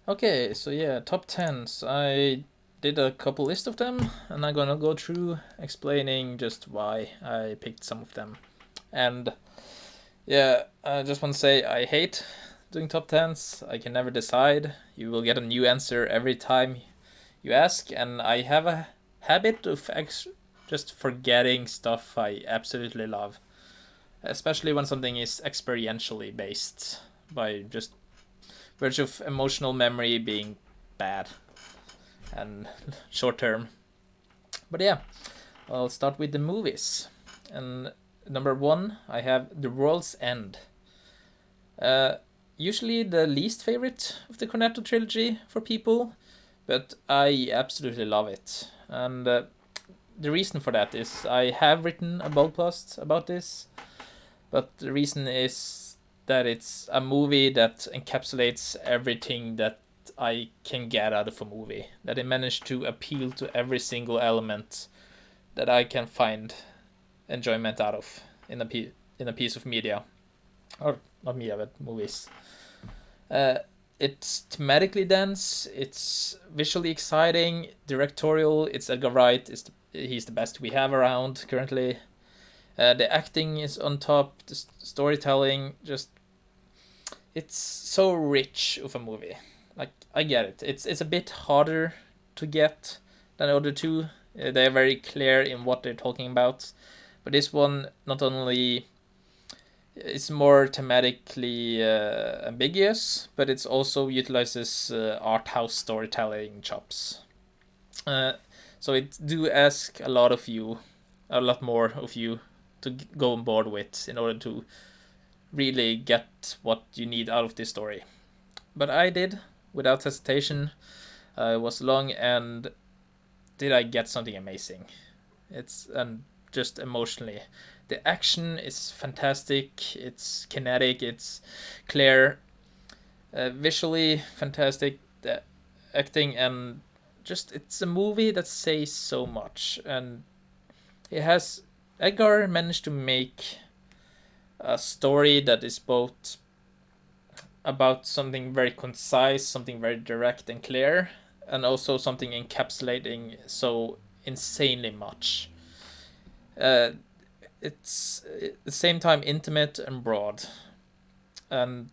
Okay, so yeah, top 10s. I did a couple list of them, and I'm gonna go through explaining just why I picked some of them. And yeah, I just want to say I hate doing top 10s. I can never decide. You will get a new answer every time you ask, and I have a habit of just forgetting stuff I absolutely love, especially when something is experientially based by just virtue of emotional memory being bad and short term. But yeah, I'll start with the movies. And number one, I have The World's End. Uh, Usually the least favorite of the Cornetto trilogy for people, but I absolutely love it. And the reason for that is I have written a blog post about this, but the reason is that it's a movie that encapsulates everything that I can get out of a movie. That it managed to appeal to every single element that I can find enjoyment out of in in a piece of media, or not media but movies. Uh, it's thematically dense. It's visually exciting, directorial. It's Edgar Wright. He's the best we have around currently. The acting is on top. The storytelling, just it's so rich of a movie. Like I get it. It's a bit harder to get than the other two. They are very clear in what they're talking about, but this one not only is more thematically ambiguous, but it also utilizes art house storytelling chops. Uh, so it do ask a lot of you, a lot more of you, to go on board with in order to really get what you need out of this story. But I did without hesitation. It was long, and did I get something amazing? It's and just emotionally, the action is fantastic. It's kinetic. It's clear. Visually fantastic. The acting and just it's a movie that says so much, and it has Edgar managed to make a story that is both about something very concise, something very direct and clear, and also something encapsulating so insanely much. Uh, it's at the same time intimate and broad, and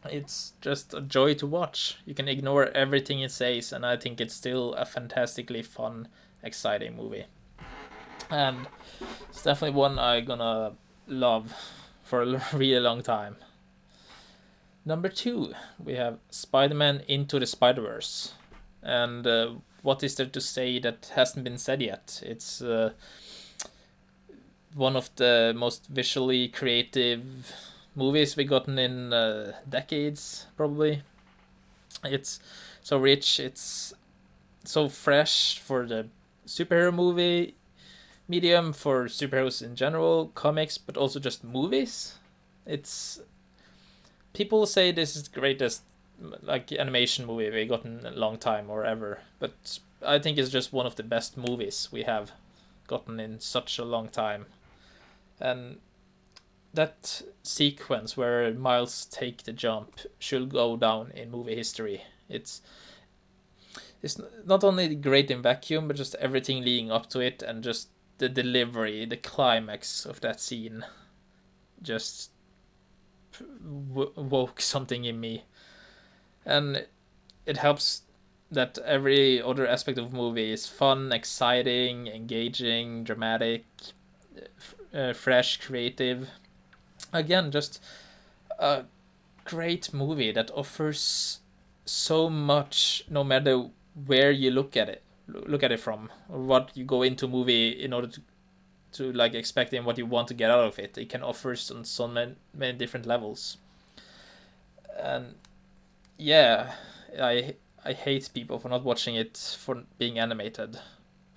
it's just a joy to watch. You can ignore everything it says, and I think it's still a fantastically fun, exciting movie. And it's definitely one I'm gonna love for a really long time. Number two, we have Spider-Man Into the Spider-Verse. And what is there to say that hasn't been said yet? It's one of the most visually creative movies we gotten in decades, probably. It's so rich, it's so fresh for the superhero movie medium, for superheroes in general, comics, but also just movies. It's people say this is the greatest like animation movie we got in a long time or ever, but I think it's just one of the best movies we have gotten in such a long time. And that sequence where Miles take the jump should go down in movie history. It's not only great in vacuum, but just everything leading up to it, and just the delivery, the climax of that scene, just woke something in me. And it helps that every other aspect of the movie is fun, exciting, engaging, dramatic, fresh, creative. Again, just a great movie that offers so much, no matter where you look at it from, or what you go into movie in order to like expecting what you want to get out of it. It can offer on so many different levels. And yeah, I hate people for not watching it for being animated,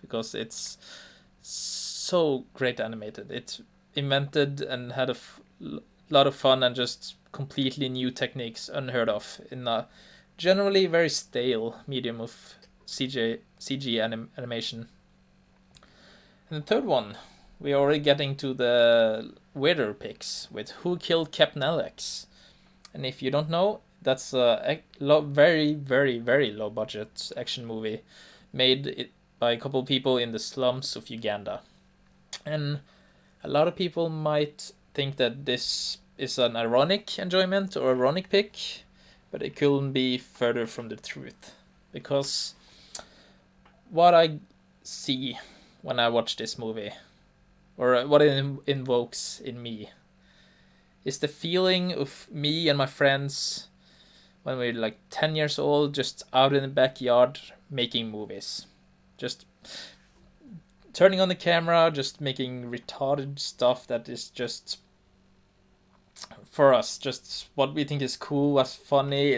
because it's so great animated. It invented and had a lot of fun and just completely new techniques unheard of in a generally very stale medium of animation. And the third one, we are already getting to the weirder picks with Who Killed Captain Alex. And if you don't know, That's very, very, very low budget action movie made by a couple people in the slums of Uganda. And a lot of people might think that this is an ironic enjoyment or ironic pick, but it couldn't be further from the truth. Because what I see when I watch this movie, or what it invokes in me, is the feeling of me and my friends when we were like 10 years old, just out in the backyard making movies. Just turning on the camera, just making retarded stuff that is just, for us, just what we think is cool, what's funny,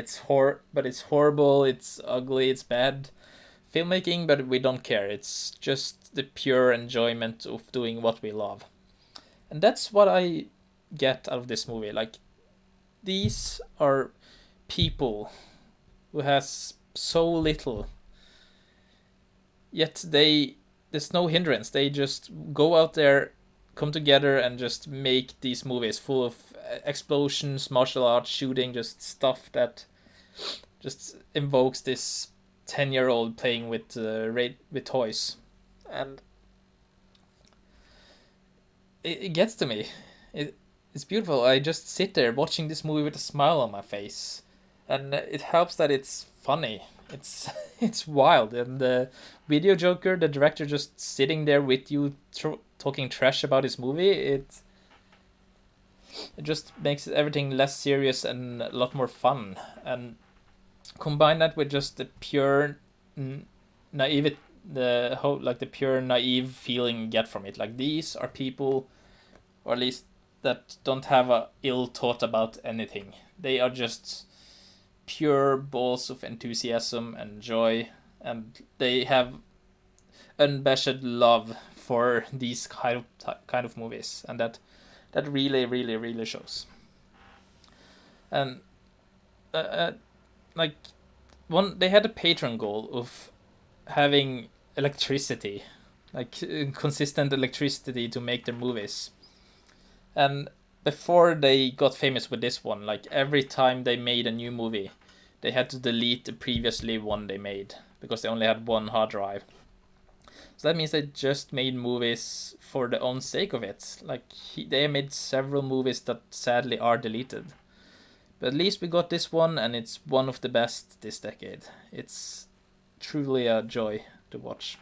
but it's horrible, it's ugly, it's bad filmmaking, but we don't care. It's just the pure enjoyment of doing what we love. And that's what I get out of this movie. Like, these are people who has so little, yet there's no hindrance. They just go out there, come together, and just make these movies full of explosions, martial arts, shooting, just stuff that just invokes this 10-year-old playing with toys. And it gets to me. It's beautiful. I just sit there watching this movie with a smile on my face, and it helps that it's funny. It's it's wild, and the video joker, the director, just sitting there with you, talking trash about his movie. It just makes everything less serious and a lot more fun. And combine that with just the pure naive, the whole, like, the pure naive feeling you get from it. Like, these are people, or at least that don't have a ill thought about anything. They are just pure balls of enthusiasm and joy, and they have unabashed love for these kind of movies, and that really, really, really shows. And like, they had a Patreon goal of having electricity, like consistent electricity to make their movies. And before they got famous with this one, like, every time they made a new movie, they had to delete the previously one they made because they only had one hard drive. So that means they just made movies for the own sake of it. Like, they made several movies that sadly are deleted. But at least we got this one, and it's one of the best this decade. It's truly a joy to watch.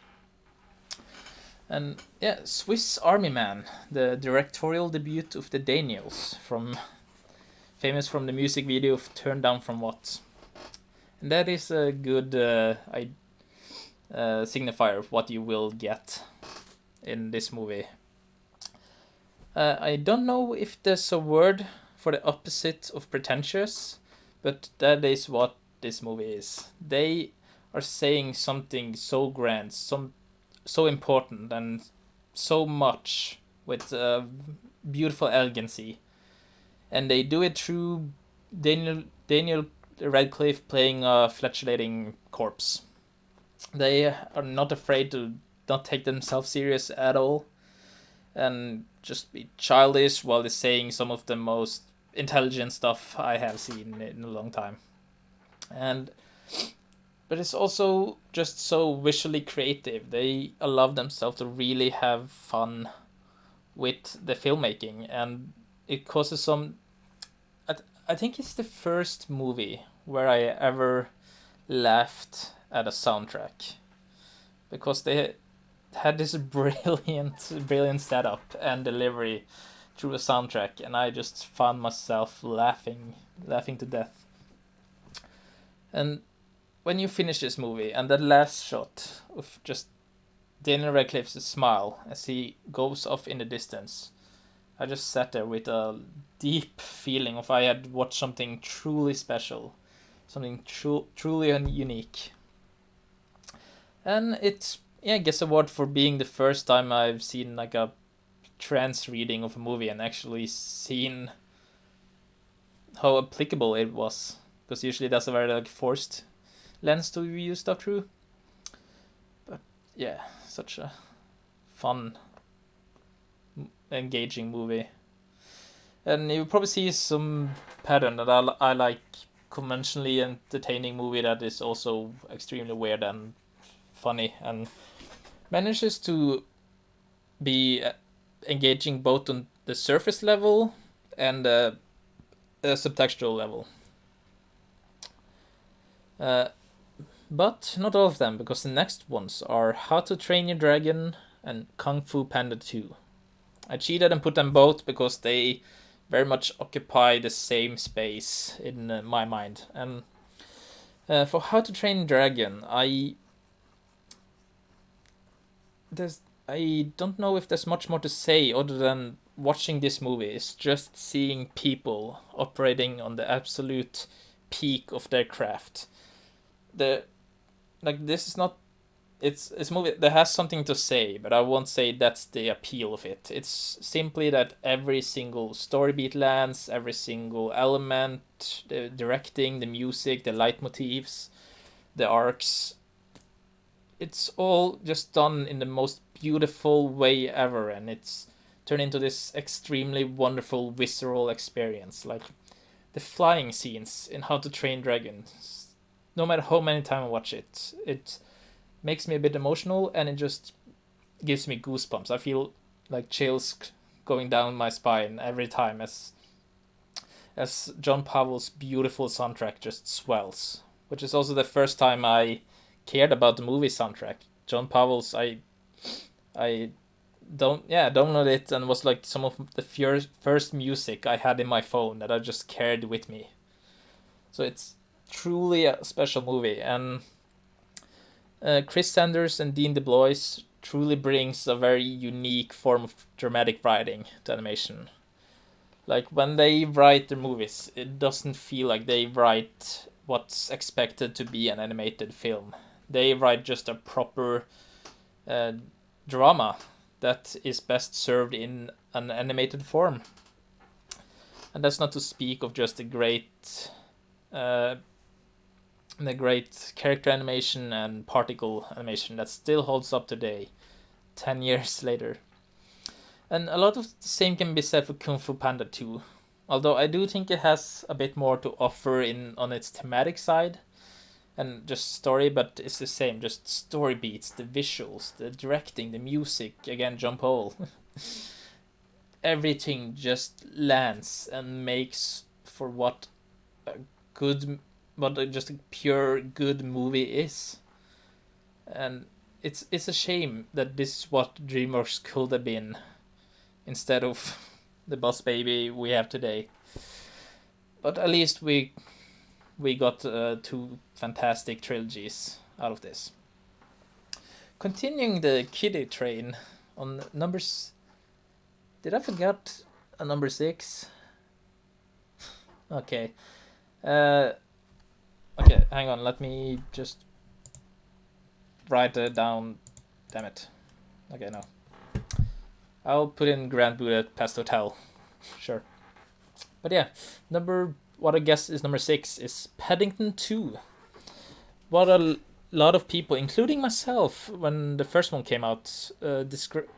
And yeah, Swiss Army Man, the directorial debut of the Daniels, famous from the music video of Turn Down From What. And that is a good signifier of what you will get in this movie. I don't know if there's a word for the opposite of pretentious, but that is what this movie is. They are saying something so grand, so important, and so much with beautiful elegancy, and they do it through Daniel Radcliffe playing a flatulating corpse. They are not afraid to not take themselves serious at all, and just be childish while they're saying some of the most intelligent stuff I have seen in a long time. But it's also just so visually creative. They allow themselves to really have fun with the filmmaking, and it causes some. I think it's the first movie where I ever laughed at a soundtrack, because they had this brilliant setup and delivery through a soundtrack, and I just found myself laughing to death. And when you finish this movie, and that last shot of just Daniel Radcliffe's smile as he goes off in the distance, I just sat there with a deep feeling of I had watched something truly special, something truly unique. And it gets award for being the first time I've seen like a trans reading of a movie and actually seen how applicable it was, because usually that's a very like forced lens to view stuff through. But yeah, such a fun, engaging movie. And you probably see some pattern that I like conventionally entertaining movie that is also extremely weird and funny, and manages to be engaging both on the surface level and the subtextual level. But not all of them, because the next ones are How to Train Your Dragon and Kung Fu Panda 2. I cheated and put them both because they very much occupy the same space in my mind. And for How to Train Your Dragon, I don't know if there's much more to say other than watching this movie is just seeing people operating on the absolute peak of their craft. This is not, it's a movie that has something to say, but I won't say that's the appeal of it. It's simply that every single story beat lands, every single element, the directing, the music, the leitmotifs, the arcs, it's all just done in the most beautiful way ever, and it's turned into this extremely wonderful visceral experience. Like the flying scenes in How to Train Dragons, no matter how many times I watch it, it makes me a bit emotional, and it just gives me goosebumps. I feel like chills going down my spine every time as John Powell's beautiful soundtrack just swells, which is also the first time I cared about the movie soundtrack. John Powell's, I downloaded it, and was like some of the first music I had in my phone that I just carried with me. So it's truly a special movie, and Chris Sanders and Dean DeBlois truly brings a very unique form of dramatic writing to animation. Like when they write their movies, it doesn't feel like they write what's expected to be an animated film. They write just a proper drama that is best served in an animated form. And that's not to speak of just the great character animation and particle animation that still holds up today, 10 years later. And a lot of the same can be said for Kung Fu Panda 2, although I do think it has a bit more to offer on its thematic side and just story, but it's the same, just story beats, the visuals, the directing, the music, again, John Powell. Everything just lands and makes for what just a pure good movie is. And it's a shame that this is what DreamWorks could have been instead of the Boss Baby we have today. But at least we got two fantastic trilogies out of this. Continuing the kiddie train on numbers. Did I forget a number 6? Okay. Okay, hang on. Let me just write it down. Damn it. Okay, no. I'll put in Grand Budapest Hotel. Sure. But yeah, what I guess is number 6 is Paddington 2. What a lot of people, including myself, when the first one came out,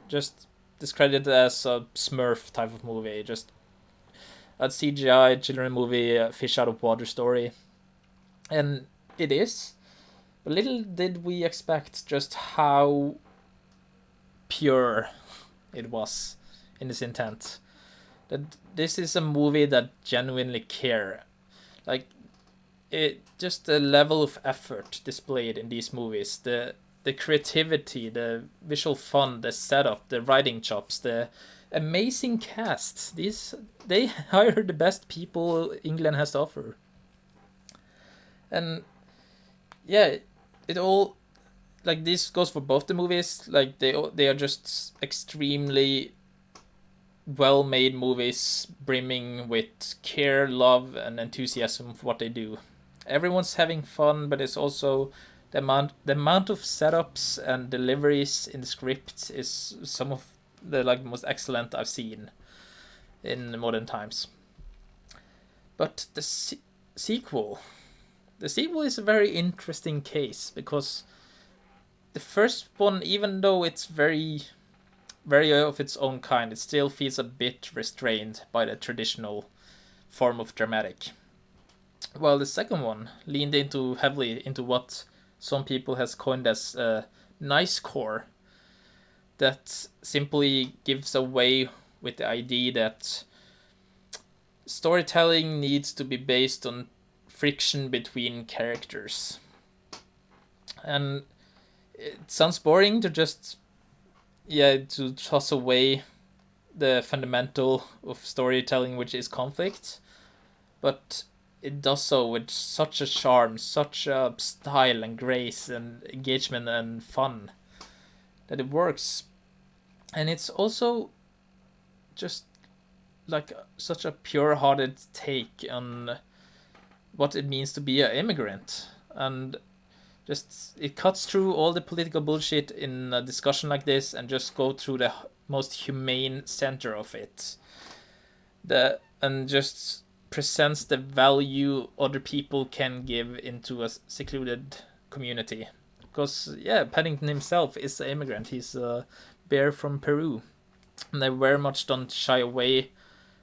just discredited as a Smurf type of movie. Just a CGI children movie, a fish out of water story. And it is. But little did we expect just how pure it was in its intent. That this is a movie that genuinely care. Like, it just the level of effort displayed in these movies, the creativity, the visual fun, the setup, the writing chops, the amazing cast. They hire the best people England has to offer. And yeah, it all, like, this goes for both the movies. Like, they are just extremely well made movies, brimming with care, love, and enthusiasm for what they do. Everyone's having fun, but it's also the amount of setups and deliveries in the script is some of the most excellent I've seen in modern times. But the sequel is a very interesting case, because the first one, even though it's very very of its own kind, it still feels a bit restrained by the traditional form of dramatic. while the second one leaned into heavily into what some people has coined as nice core, that simply gives away with the idea that storytelling needs to be based on friction between characters. And it sounds boring to just, yeah, to toss away the fundamental of storytelling, which is conflict, but it does so with such a charm, such a style and grace and engagement and fun that it works. And it's also just like such a pure-hearted take on what it means to be an immigrant, and just it cuts through all the political bullshit in a discussion like this and just go through the most humane center of it, the and just presents the value other people can give into a secluded community. Because yeah, Paddington himself is an immigrant. He's a bear from Peru, and they very much don't shy away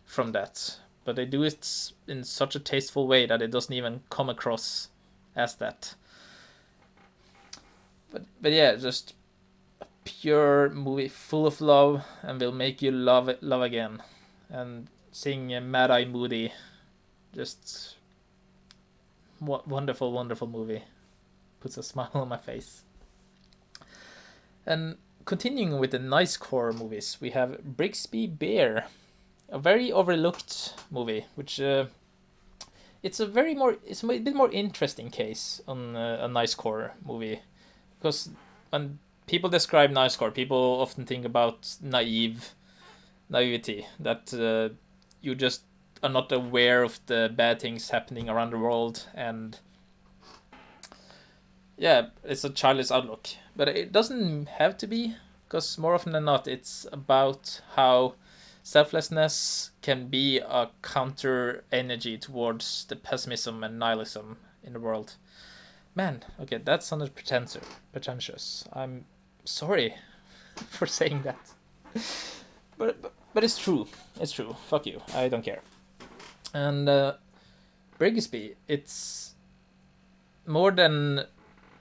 from that. But they do it in such a tasteful way that it doesn't even come across as that. But yeah, just a pure movie full of love and will make you love it, love again. And seeing Mad Eye Moody, just wonderful, wonderful movie. Puts a smile on my face. And continuing with the nice core movies, we have Brigsby Bear, a very overlooked movie, which it's a bit more interesting case on a nice core movie, because when people describe nice core, people often think about naivety, that you just are not aware of the bad things happening around the world, and yeah, it's a childish outlook. But it doesn't have to be, because more often than not, it's about how selflessness can be a counter energy towards the pessimism and nihilism in the world. Man, okay, that sounded pretentious. I'm sorry for saying that. But it's true. It's true. Fuck you. I don't care. And Brigsby, it's more than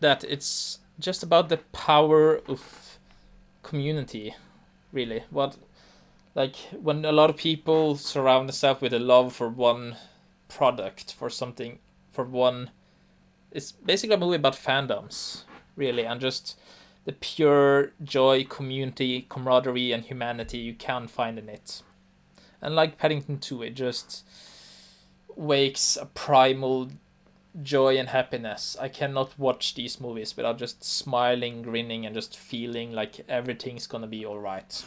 that. It's just about the power of community, really. What, like, when a lot of people surround themselves with a love for one product, for something, for one. It's basically a movie about fandoms, really, and just the pure joy, community, camaraderie, and humanity you can find in it. And like Paddington 2, it just wakes a primal joy and happiness. I cannot watch these movies without just smiling, grinning, and just feeling like everything's gonna be alright.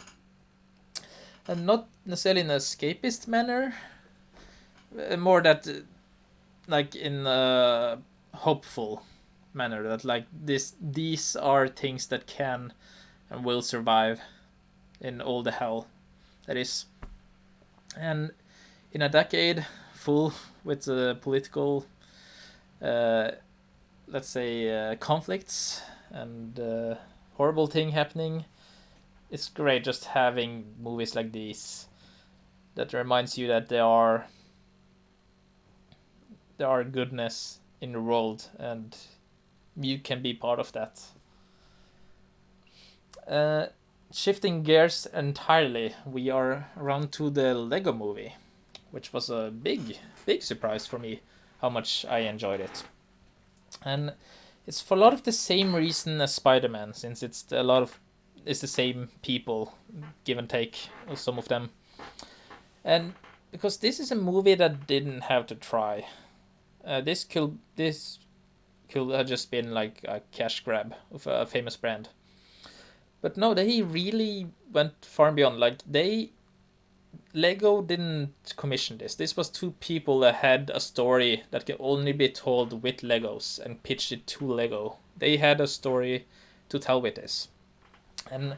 And not necessarily in an escapist manner, more that, like, in a hopeful manner, that like these are things that can and will survive in all the hell that is. And in a decade full with political, let's say, conflicts and horrible thing happening, it's great just having movies like these that reminds you that there are goodness in the world and you can be part of that. Shifting gears entirely, we are around to the Lego movie, which was a big surprise for me how much I enjoyed it. And it's for a lot of the same reason as Spider-Man, since it's the same people, give and take, some of them. And because this is a movie that didn't have to try. This could have just been like a cash grab of a famous brand. But no, they really went far and beyond. Like, Lego didn't commission this. This was two people that had a story that can only be told with Legos and pitched it to Lego. They had a story to tell with this. And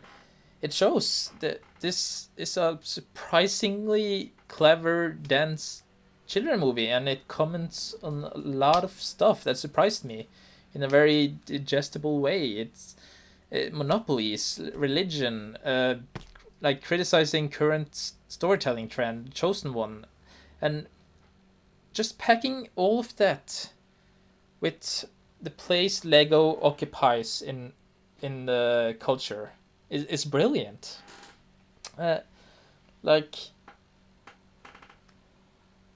it shows that this is a surprisingly clever, dense children movie, and it comments on a lot of stuff that surprised me in a very digestible way. It's monopolies, religion, like criticizing current storytelling trend, chosen one, and just packing all of that with the place Lego occupies in the culture is brilliant. Uh, like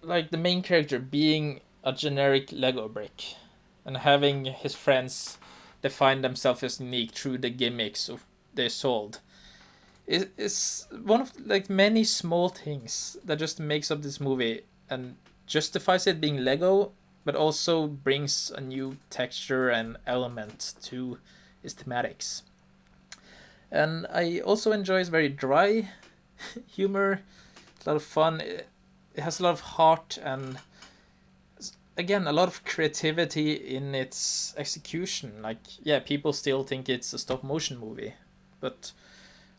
the main character being a generic Lego brick and having his friends define themselves as unique through the gimmicks of they sold is one of like many small things that just makes up this movie and justifies it being Lego, but also brings a new texture and element to its thematics. And I also enjoy its very dry humor, a lot of fun. It has a lot of heart and again a lot of creativity in its execution. Like yeah, people still think it's a stop motion movie, but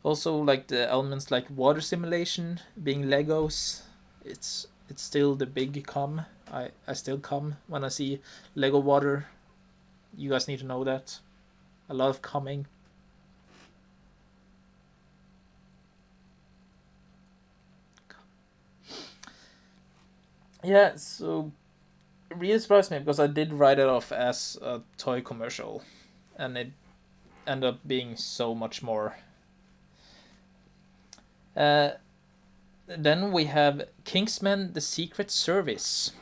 also like the elements like water simulation being Legos, it's still the big come. I still come when I see Lego water. You guys need to know that. A lot of coming. Yeah, so it really surprised me because I did write it off as a toy commercial, and it ended up being so much more. Uh, then we have Kingsman: The Secret Service,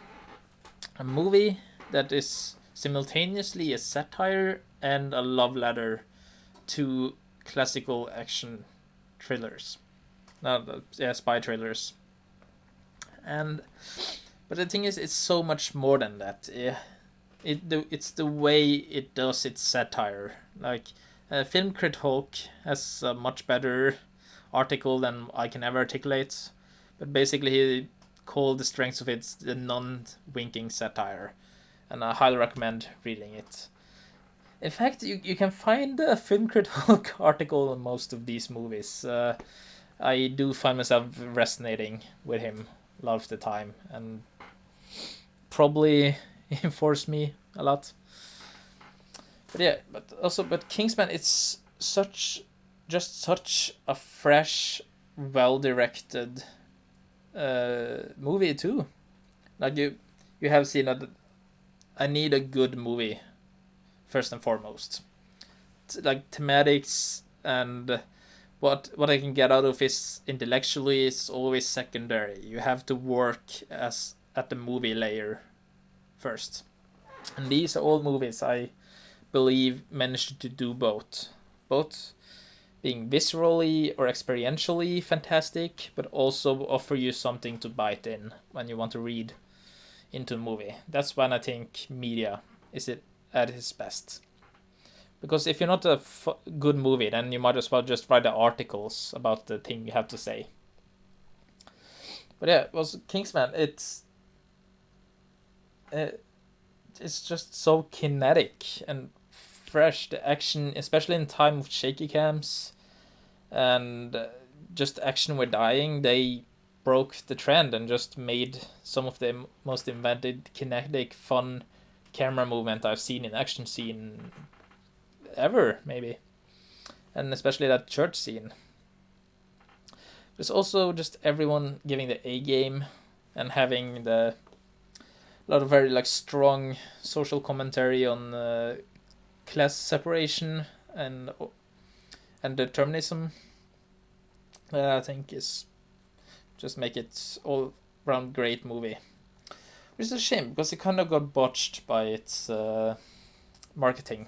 a movie that is simultaneously a satire and a love letter to classical action thrillers. No, yeah, spy thrillers. And but the thing is, it's so much more than that. Yeah, it's the way it does its satire. Like, Film Crit Hulk has a much better article than I can ever articulate. But basically, he called the strengths of it the non-winking satire, and I highly recommend reading it. In fact, you can find a Film Crit Hulk article on most of these movies. I do find myself resonating with him a lot of the time, and probably enforce me a lot. But yeah, but Kingsman, it's such a fresh, well directed movie too. Like you have seen that I need a good movie first and foremost. Like thematics and what I can get out of is intellectually is always secondary. You have to work as at the movie layer first. And these are all movies I believe managed to do both. Both being viscerally or experientially fantastic, but also offer you something to bite in when you want to read into a movie. That's when I think media is it at its best. Because if you're not a good movie, then you might as well just write the articles about the thing you have to say. But yeah, it was Kingsman. It's just so kinetic and fresh. The action, especially in time of shaky cams, and just action were dying. They broke the trend and just made some of the most invented, kinetic, fun camera movement I've seen in action scene ever, maybe, and especially that church scene. There's also just everyone giving the A game and having the a lot of very like strong social commentary on class separation and determinism. I think is just make it all round great movie. Which is a shame because it kind of got botched by its marketing.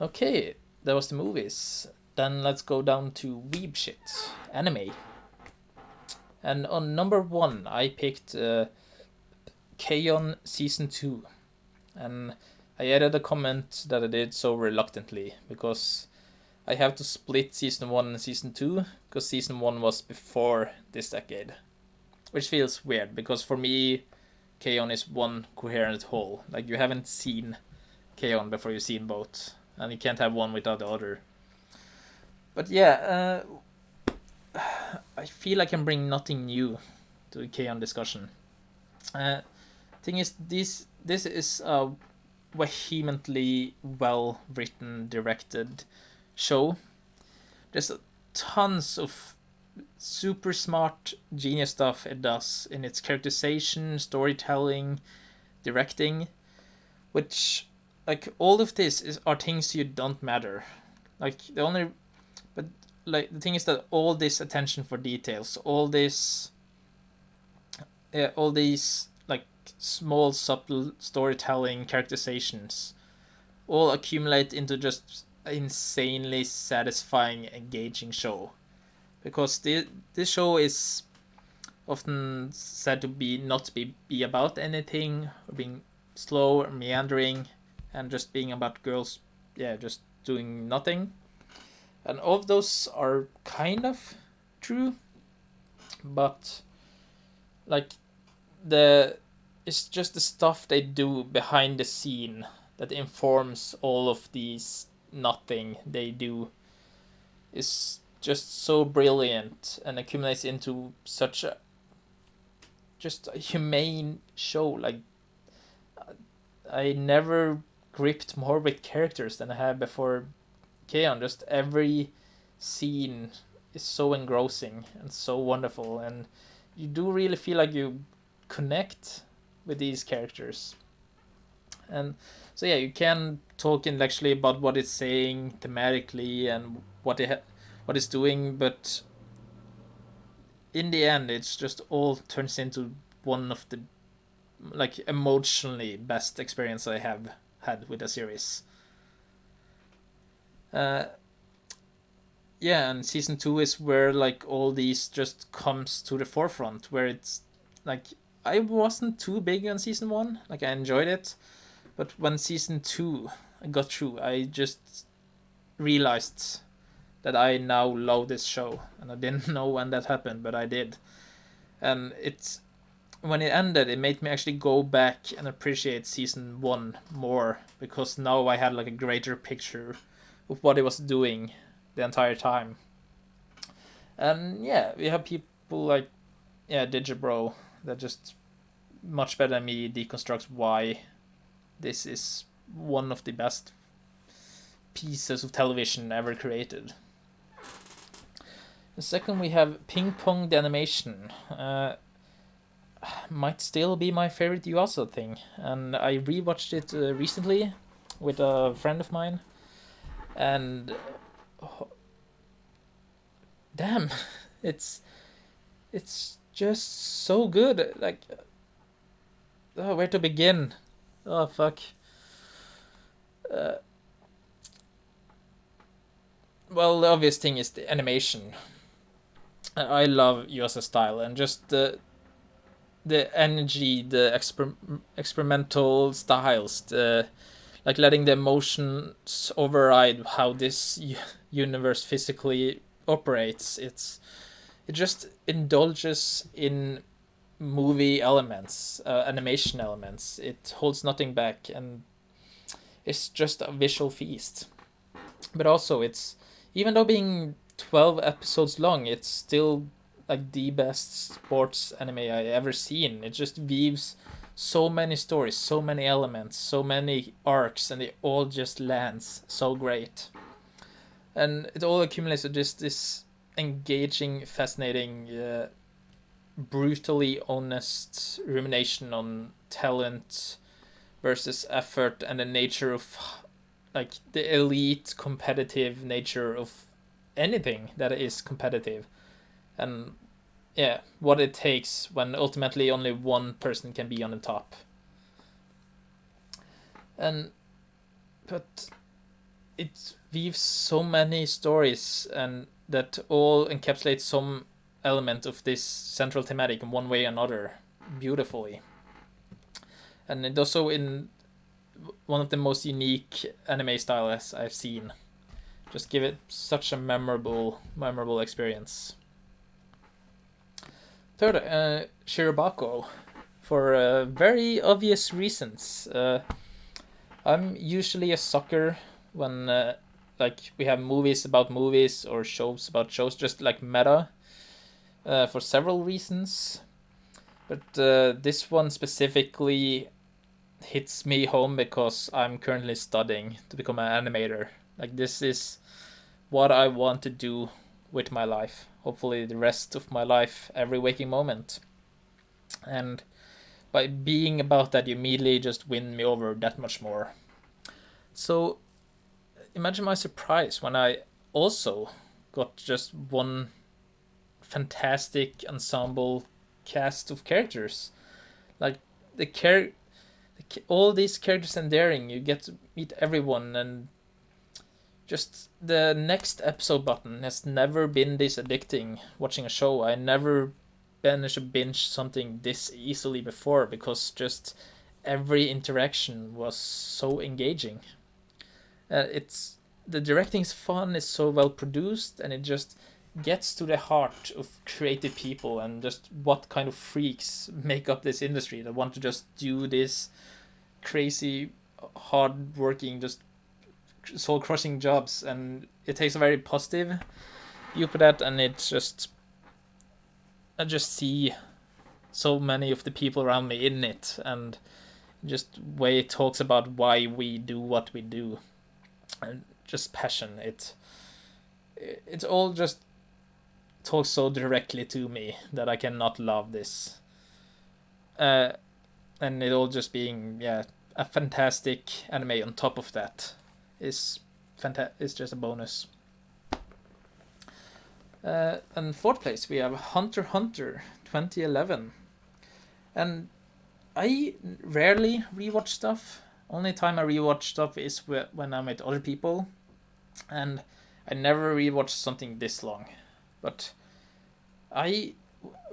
Okay, that was the movies. Then let's go down to weeb shit, anime. And on number 1, I picked K-On! Season 2. And I added a comment that I did so reluctantly, because I have to split Season 1 and Season 2, because Season 1 was before this decade. Which feels weird, because for me, K-On! Is one coherent whole. Like, you haven't seen K-On! Before you've seen both, and you can't have one without the other. But yeah, I feel I can bring nothing new to the K-On! Discussion. Thing is, this is a vehemently well written, directed show. There's tons of super smart, genius stuff it does in its characterization, storytelling, directing, which like all of this are things you don't matter. Like the only, but like the thing is that all this attention for details, all these like small subtle storytelling characterizations, all accumulate into just insanely satisfying, engaging show. Because this show is often said to be about anything, or being slow or meandering, and just being about girls, yeah, just doing nothing. And all of those are kind of true, but like the it's just the stuff they do behind the scene that informs all of these nothing they do is just so brilliant and accumulates into such a just a humane show. Like I never gripped more with characters than I have before Keon. Just every scene is so engrossing and so wonderful, and you do really feel like you connect with these characters. And so yeah, you can talk intellectually about what it's saying thematically and what it's doing, but in the end, it's just all turns into one of the like emotionally best experience I have had with a series. Uh, yeah, and season two is where like all these just comes to the forefront. Where it's like I wasn't too big on season one. Like I enjoyed it, but when season two I got through, I just realized that I now love this show, and I didn't know when that happened, but I did. And it's when it ended, it made me actually go back and appreciate season one more, because now I had like a greater picture of what it was doing the entire time. And yeah, we have people like Digibro that just much better than me deconstructs why this is one of the best pieces of television ever created. The second we have Ping Pong the Animation. Might still be my favorite Yuasa thing, and I rewatched it recently with a friend of mine, and oh, damn, it's it's just so good. Like, oh, where to begin? Oh fuck. Uh, well, the obvious thing is the animation. I love Yuasa style and just the energy, the experimental styles, the like letting the emotions override how this universe physically operates. It just indulges in movie elements, animation elements. It holds nothing back, and it's just a visual feast. But also, it's even though being 12 episodes long, it's still like the best sports anime I ever seen. It just weaves so many stories, so many elements, so many arcs, and it all just lands so great. And it all accumulates to just this engaging, fascinating, brutally honest rumination on talent versus effort and the nature of like the elite competitive nature of anything that is competitive, and yeah, what it takes when ultimately only one person can be on the top. And but it weaves so many stories and that all encapsulate some element of this central thematic in one way or another beautifully. And it also in one of the most unique anime styles I've seen. Just give it such a memorable experience. Third, Shirobako, for very obvious reasons. I'm usually a sucker when like we have movies about movies or shows about shows, just like meta, for several reasons. But this one specifically hits me home because I'm currently studying to become an animator. Like this is what I want to do with my life. Hopefully, the rest of my life, every waking moment. And by being about that, you immediately just win me over that much more. So imagine my surprise when I also got just one fantastic ensemble cast of characters. Like all these characters endearing. You get to meet everyone, and just the next episode button has never been this addicting. Watching a show, I never managed to binge something this easily before because just every interaction was so engaging. It's the directing is fun, it's so well produced, and it just gets to the heart of creative people and just what kind of freaks make up this industry that want to just do this crazy, hard working, just soul crushing jobs. And it takes a very positive view for that, and it's just I just see so many of the people around me in it, and just way it talks about why we do what we do, and just passion. It's all just talks so directly to me that I cannot love this. And it all just being a fantastic anime on top of that is is just a bonus. And fourth place we have Hunter x Hunter 2011, and I rarely rewatch stuff. Only time I rewatch stuff is when I'm with other people, and I never rewatch something this long. But I,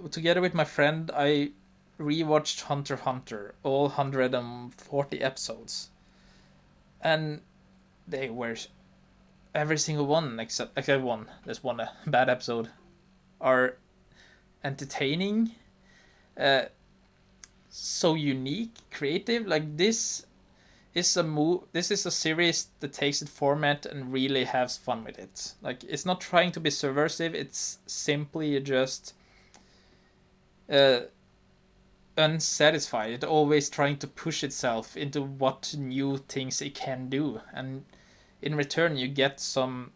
together with my friend, I rewatched Hunter x Hunter, all 140 episodes, and they were every single one except one. There's one bad episode, are entertaining, so unique, creative. Like this is a series that takes its format and really has fun with it. Like it's not trying to be subversive. It's simply just unsatisfied. It's always trying to push itself into what new things it can do, and in return you get some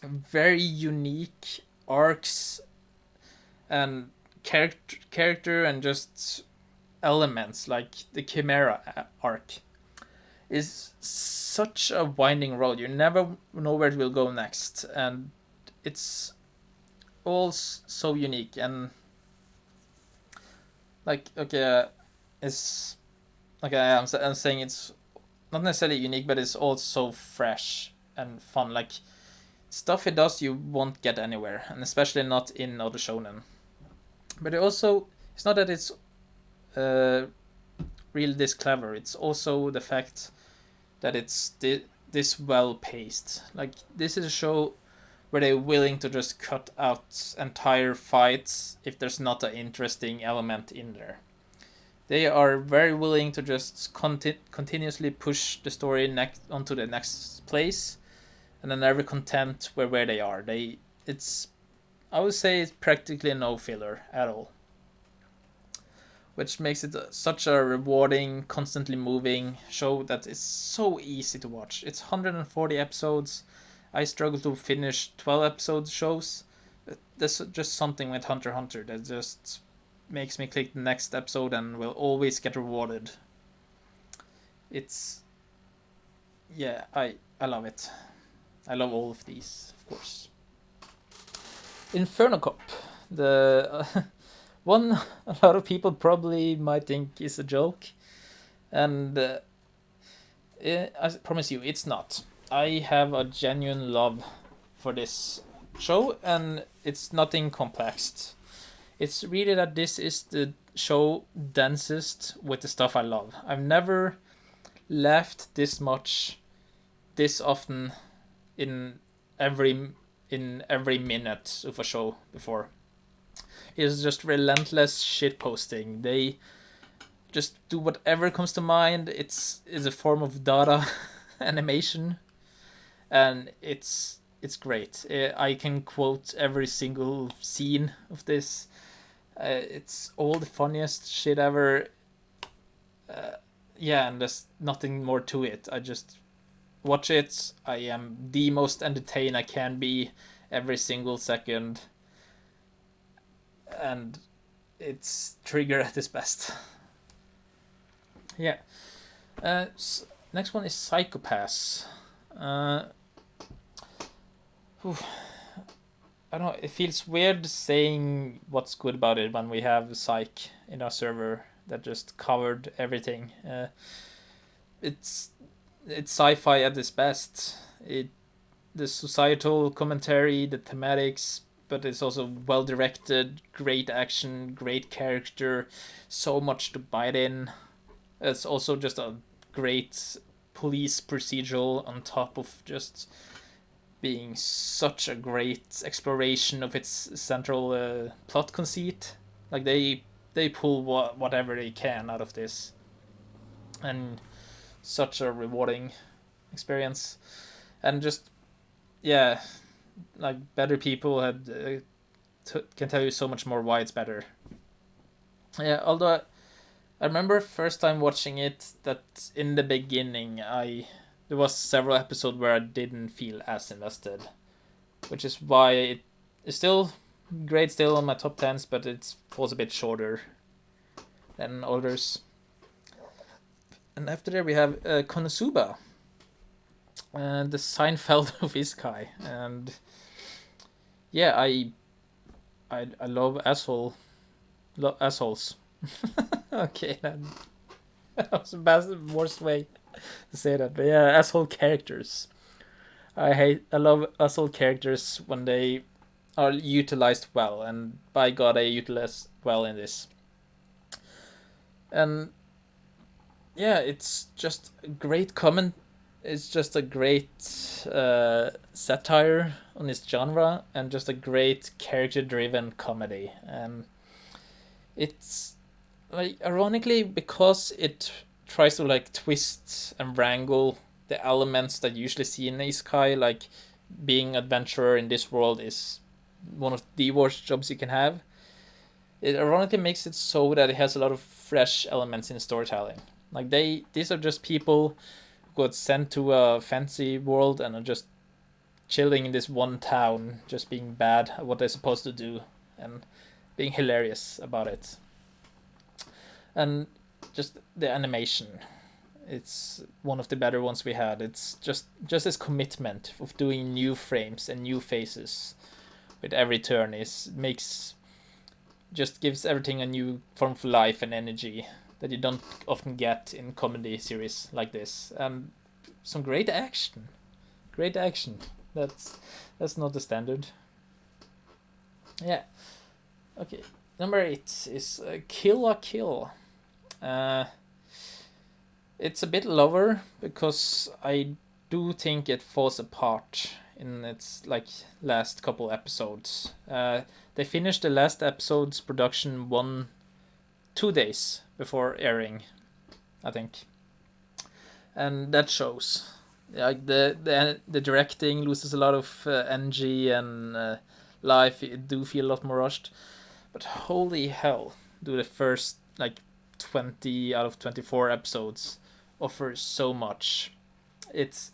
very unique arcs and character and just elements. Like the Chimera arc is such a winding road. You never know where it will go next, and it's all so unique. And like it's okay. I'm saying it's not necessarily unique, but it's also fresh and fun. Like stuff it does you won't get anywhere, and especially not in other shonen. But it's not that it's really this clever. It's also the fact that it's this well paced. Like this is a show where they're willing to just cut out entire fights if there's not an interesting element in there. They are very willing to just continuously push the story onto the next place, and are never content where they are. I would say it's practically no filler at all, which makes it such a rewarding, constantly moving show that is so easy to watch. It's 140 episodes. I struggle to finish 12 episode shows. There's just something with Hunter x Hunter that just makes me click the next episode and will always get rewarded. It's I love it. I love all of these, of course. Inferno Cop, the one a lot of people probably might think is a joke, and I promise you it's not. I have a genuine love for this show, and it's nothing complex. It's really that this is the show densest with the stuff I love. I've never laughed this much, this often, in every minute of a show before. It's just relentless shit posting. They just do whatever comes to mind. It's a form of data animation, and it's great. I can quote every single scene of this. It's all the funniest shit ever. And there's nothing more to it. I just watch it. I am the most entertained I can be, every single second, and it's Trigger at his best. Yeah. Next one is Psychopaths. Uh, I don't know. It feels weird saying what's good about it when we have Psych in our server that just covered everything. It's sci-fi at its best. The societal commentary, the thematics, but it's also well directed, great action, great character, so much to bite in. It's also just a great police procedural on top of just being such a great exploration of its central plot conceit. Like they pull whatever they can out of this, and such a rewarding experience. And just yeah, like better people had can tell you so much more why it's better. Yeah, although I remember first time watching it that in the beginning there was several episodes where I didn't feel as invested, which is why it is still great, still on my top 10s, but it falls a bit shorter than others. And after there we have Konosuba, the Seinfeld of Isekai, and yeah, I love assholes. Okay, that was the worst way to say that, but yeah, asshole characters. I love asshole characters when they are utilized well, and by God, they utilize well in this. And yeah, it's just a great comment. It's just a great satire on this genre, and just a great character-driven comedy. And it's like ironically because it tries to like twist and wrangle the elements that you usually see in isekai, like being adventurer in this world is one of the worst jobs you can have. It ironically makes it so that it has a lot of fresh elements in storytelling. Like these are just people who got sent to a fancy world and are just chilling in this one town, just being bad at what they're supposed to do, and being hilarious about it. And just the animation, it's one of the better ones we had. It's just this commitment of doing new frames and new faces with every turn is makes just gives everything a new form of life and energy that you don't often get in comedy series like this. And some great action. That's not the standard. Yeah. Okay. Number 8 is Kill la Kill. It's a bit lower because I do think it falls apart in its like last couple episodes. They finished the last episode's production 2 days before airing, I think, and that shows. Like the directing loses a lot of energy and life. It do feel a lot more rushed, but holy hell, do the first like 20 out of 24 episodes offer so much. It's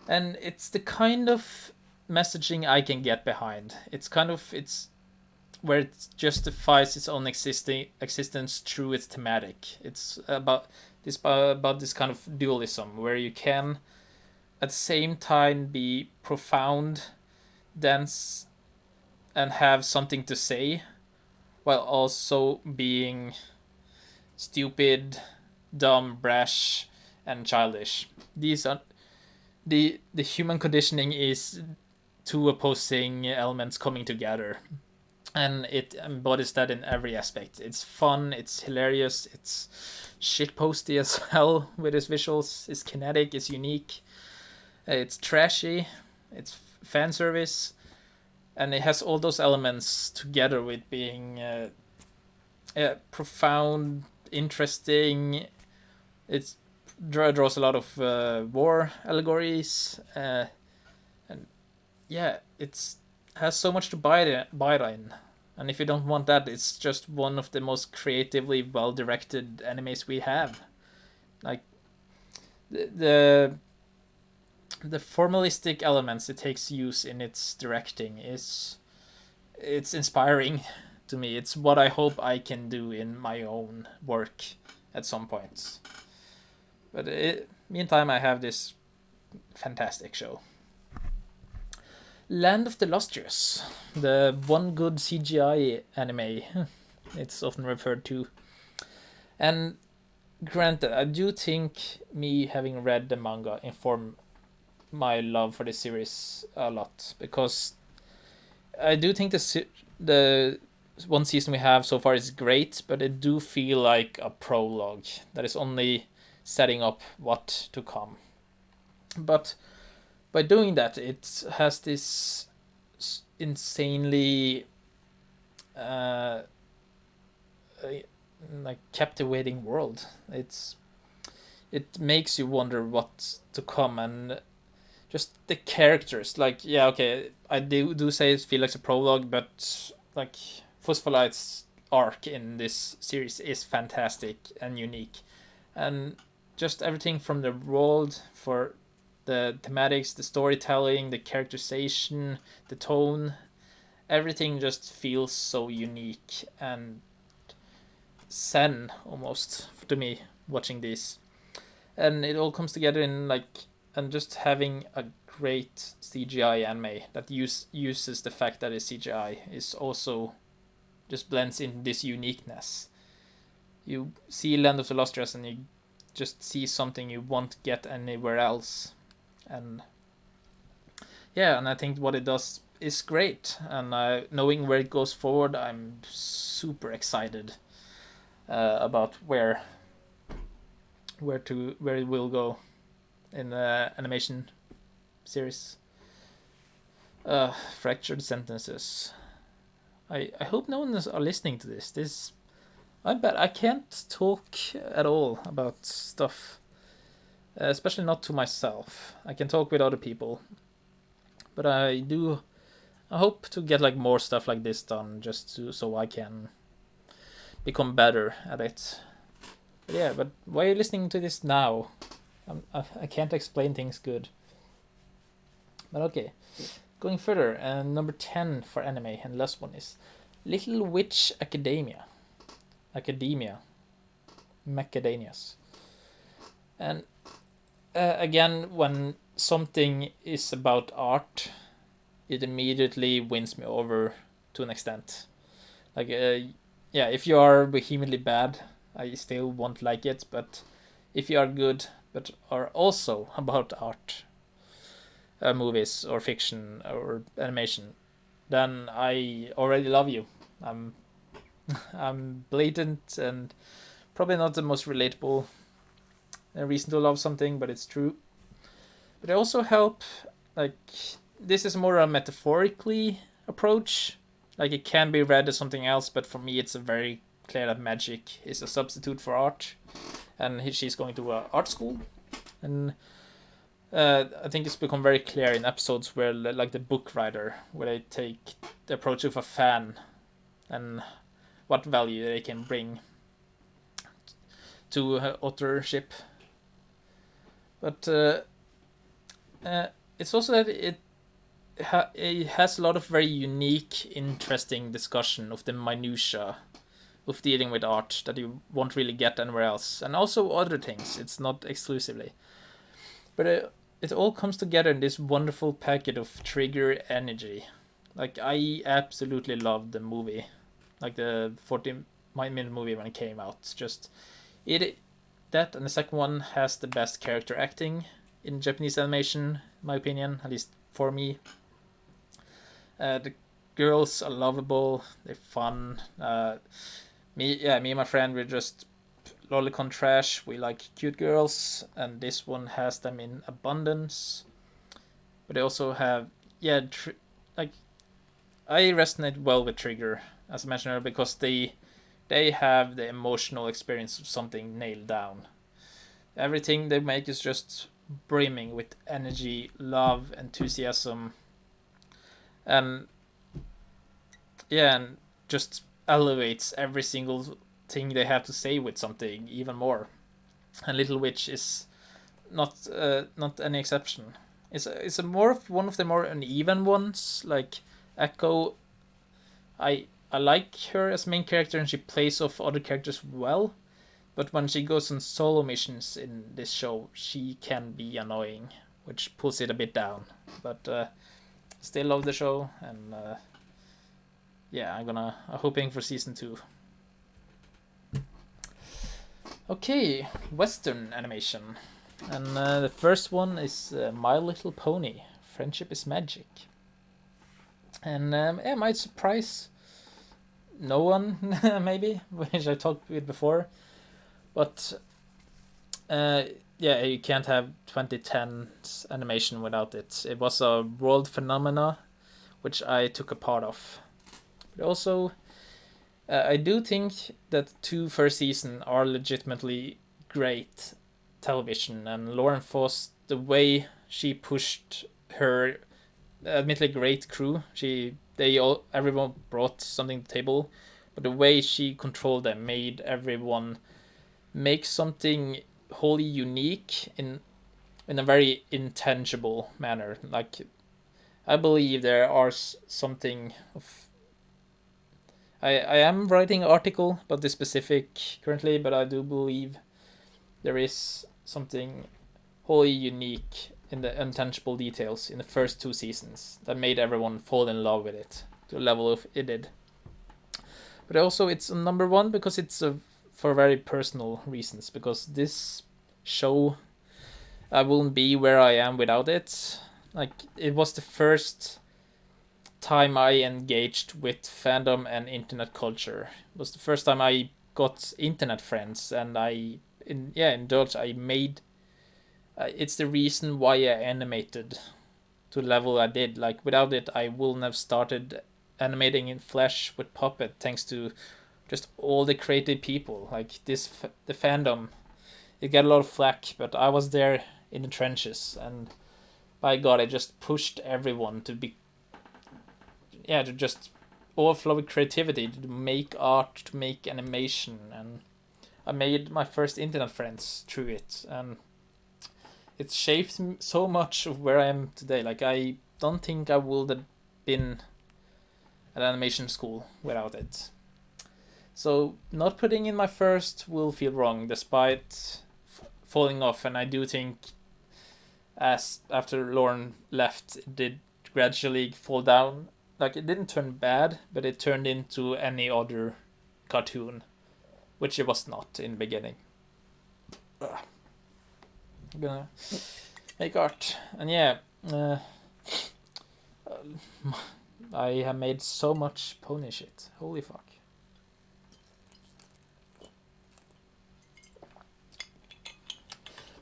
the kind of messaging I can get behind. It's where it justifies its own existence through its thematic. It's about this kind of dualism where you can at the same time be profound, dense, and have something to say, while also being stupid, dumb, brash, and childish. These are the human conditioning is two opposing elements coming together, and it embodies that in every aspect. It's fun, it's hilarious, it's shitposty as hell with its visuals. It's kinetic, it's unique, it's trashy, it's fan service, and it has all those elements together with being profound, interesting. It draws a lot of war allegories, and yeah, it's has so much to bite in. And if you don't want that, it's just one of the most creatively well directed animes we have. Like the the formalistic elements it takes use in its directing it's inspiring to me. It's what I hope I can do in my own work at some points. But meantime, I have this fantastic show. Land of the Lustrous, the one good CGI anime, it's often referred to. And granted, I do think me having read the manga informed my love for the series a lot, because I do think the one season we have so far is great, but it do feel like a prologue that is only setting up what to come. But by doing that, it has this insanely like captivating world. It makes you wonder what's to come, and just the characters. Like, yeah, okay, I do say it feels like a prologue, but like Phospholite's arc in this series is fantastic and unique, and just everything from the world, for the thematics, the storytelling, the characterization, the tone, everything just feels so unique and zen almost to me watching this, and it all comes together in like, and just having a great CGI anime that uses the fact that it's CGI is also just blends in this uniqueness. You see Land of the Lustrous and you just see something you won't get anywhere else, and yeah, and I think what it does is great, and knowing where it goes forward, I'm super excited about where it will go in the animation series. Fractured sentences. I hope no one is listening to this. I bet I can't talk at all about stuff, especially not to myself. I can talk with other people, but I hope to get like more stuff like this done, so I can become better at it. But yeah, but why are you listening to this now? I can't explain things good. But okay, going further, and number 10 for anime, and last one is Little Witch Academia. Macadamias. And again, when something is about art, it immediately wins me over to an extent. Like, yeah, if you are vehemently bad, I still won't like it, but if you are good, but are also about art, movies or fiction or animation, then I already love you. I'm blatant and probably not the most relatable reason to love something, but it's true. But I also help, like, this is more a metaphorically approach. Like, it can be read as something else, but for me it's a very clear that magic is a substitute for art, and she's going to art school, and I think it's become very clear in episodes where, like the book writer, where they take the approach of a fan and what value they can bring to authorship. But it's also that it has a lot of very unique, interesting discussion of the minutia of dealing with art that you won't really get anywhere else, and also other things. It's not exclusively, but it all comes together in this wonderful packet of trigger energy. Like, I absolutely loved the movie, like the 40-minute movie when it came out. Just that, and the second one has the best character acting in Japanese animation, in my opinion, at least for me. The girls are lovable, they're fun. Me and my friend, we're just lolicon trash. We like cute girls, and this one has them in abundance. But they also have, like, I resonate well with Trigger, as I mentioned earlier, because they have the emotional experience of something nailed down. Everything they make is just brimming with energy, love, enthusiasm, and and just elevates every single thing they have to say with something even more. And Little Witch is not any exception. It's a more of one of the more uneven ones. Like Echo, I like her as main character and she plays off other characters well. But when she goes on solo missions in this show, she can be annoying, which pulls it a bit down. But still love the show, and yeah, I'm hoping for season 2. Okay, Western animation, and the first one is My Little Pony: Friendship is Magic, and it might surprise no one, maybe, which I talked with before, but yeah, you can't have 2010's animation without it. It was a world phenomena, which I took a part of. But also, I do think that 2 first season are legitimately great television, and Lauren Foss, the way she pushed her admittedly great crew, everyone brought something to the table, but the way she controlled them made everyone make something wholly unique in a very intangible manner. Like, I believe there are something of. I am writing an article about this specific currently, but I do believe there is something wholly unique in the intangible details in the first 2 seasons that made everyone fall in love with it to the level of it did. But also, it's number 1 because it's for very personal reasons. Because this show, I wouldn't be where I am without it. Like, it was the first time I engaged with fandom and internet culture. It was the first time I got internet friends, and in Dutch I made. It's the reason why I animated to the level I did. Like, without it, I wouldn't have started animating in Flash with Puppet, thanks to just all the creative people. Like the fandom, it got a lot of flack, but I was there in the trenches, and by God, I just pushed everyone to just overflow with creativity, to make art, to make animation, and I made my first internet friends through it, and it shaped so much of where I am today. Like, I don't think I would have been at animation school without it. So not putting in my first will feel wrong, despite falling off, and I do think as after Lauren left, it did gradually fall down. Like, it didn't turn bad, but it turned into any other cartoon, which it was not in the beginning. Ugh. I'm gonna make art, and yeah, I have made so much pony shit. Holy fuck.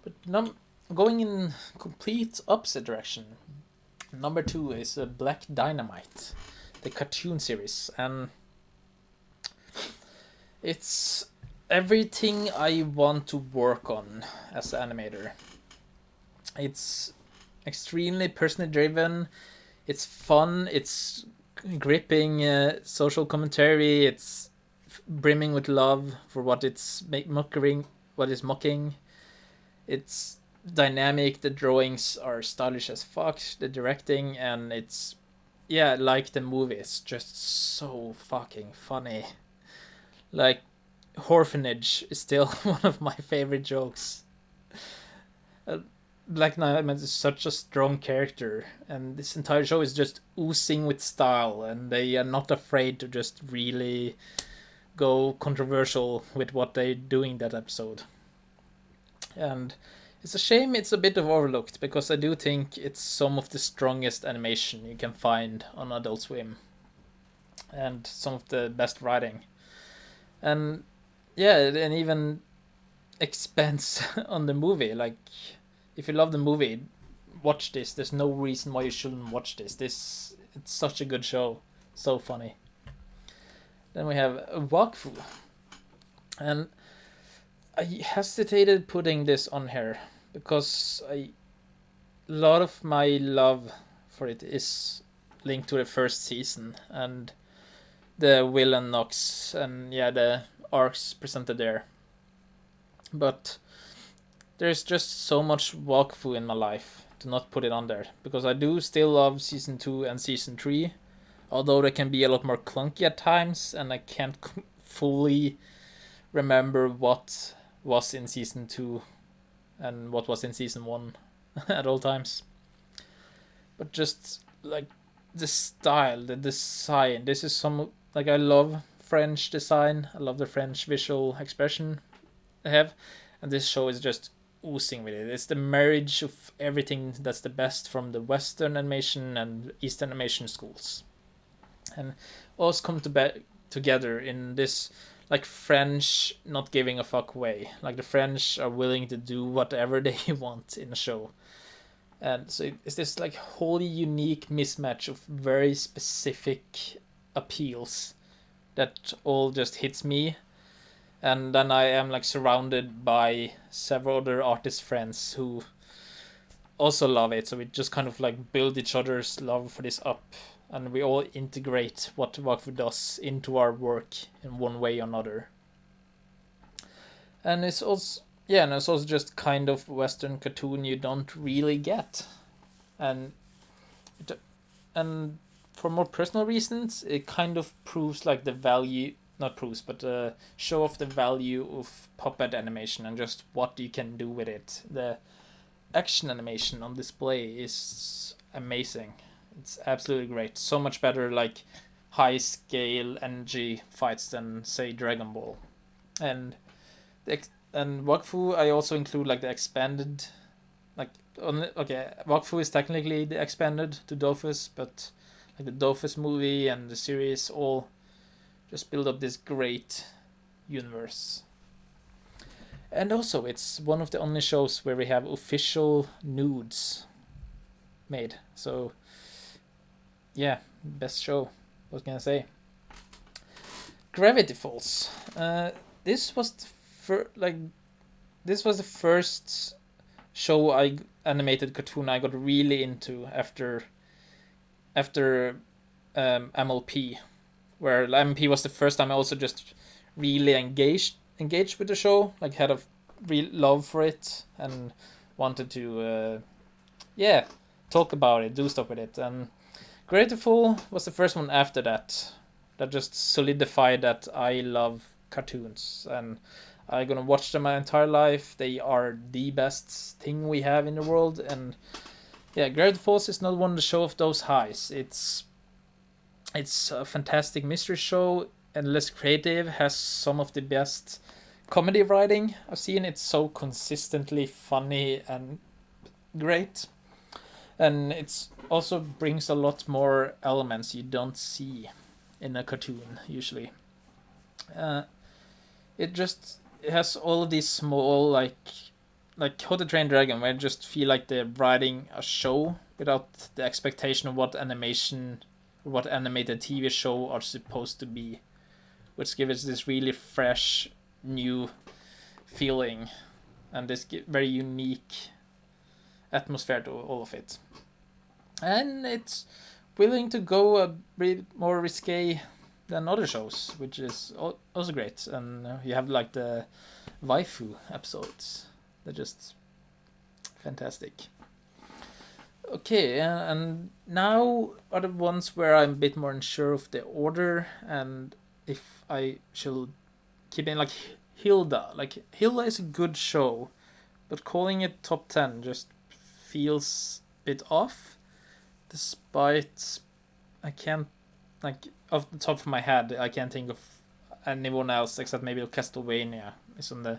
But going in complete opposite direction, number 2 is Black Dynamite, the cartoon series, and it's everything I want to work on as an animator. It's extremely personally driven. It's fun. It's gripping social commentary. It's brimming with love for what it's mocking. It's dynamic. The drawings are stylish as fuck. The directing, and it's, yeah, like the movie, it's just so fucking funny. Like, Orphanage is still one of my favorite jokes. Black Knight is such a strong character, and this entire show is just oozing with style, and they are not afraid to just really go controversial with what they're doing that episode. And it's a shame it's a bit of overlooked, because I do think it's some of the strongest animation you can find on Adult Swim, and some of the best writing. And yeah, and even expands on the movie. Like, if you love the movie, watch this. There's no reason why you shouldn't watch this. It's such a good show, so funny. Then we have Wakfu, and I hesitated putting this on here because a lot of my love for it is linked to the first season and the villain Nox, and yeah, the arcs presented there. But there's just so much Wakfu in my life to not put it on there, because I do still love season 2 and season 3, although they can be a lot more clunky at times, and I can't fully remember what was in season 2 and what was in season 1 at all times. But just like the style, the design, this is some, like, I love French design, I love the French visual expression they have, and this show is just oozing with it. It's the marriage of everything that's the best from the Western animation and Eastern animation schools, and all come together in this, like, French not giving a fuck way. Like, the French are willing to do whatever they want in a show, and so it's this, like, wholly unique mismatch of very specific appeals that all just hits me. And then I am, like, surrounded by several other artist friends who also love it, so we just kind of, like, build each other's love for this up, and we all integrate what Wakfu does into our work in one way or another. And it's also, yeah, and it's also just kind of Western cartoon you don't really get, and and for more personal reasons, it kind of proves, like, the value, not proves, but show off the value of puppet animation and just what you can do with it. The action animation on display is amazing. It's absolutely great. So much better, like, high scale energy fights than, say, Dragon Ball. And and Wakfu, I also include, like, the expanded, like, okay, Wakfu is technically the expanded to Dofus, but, like, the Dofus movie and the series all just build up this great universe. And also, it's one of the only shows where we have official nudes made. So, yeah, best show. What can I say? Gravity Falls. This was this was the first show animated cartoon I got really into after MLP, where MLP was the first time I also just really engaged with the show, like, had a real love for it and wanted to talk about it, do stuff with it. And Grateful was the first one after that just solidified that I love cartoons, and I'm gonna watch them my entire life. They are the best thing we have in the world. And yeah, Gravity Falls is not one to show off those highs. It's a fantastic mystery show, endless creative, has some of the best comedy writing I've seen. It's so consistently funny and great, and it's also brings a lot more elements you don't see in a cartoon usually. It has all of these small, like How to Train Dragon, where I just feel like they're writing a show without the expectation of what animation or what animated TV show are supposed to be, which gives this really fresh, new feeling and this very unique atmosphere to all of it. And it's willing to go a bit more risque than other shows, which is also great. And you have, like, the waifu episodes. They're just fantastic. Okay, and now are the ones where I'm a bit more unsure of the order and if I should keep in, like, Hilda. Like, Hilda is a good show, but calling it top 10 just feels a bit off. Despite, I can't, like, off the top of my head, I can't think of anyone else except maybe Castlevania is on the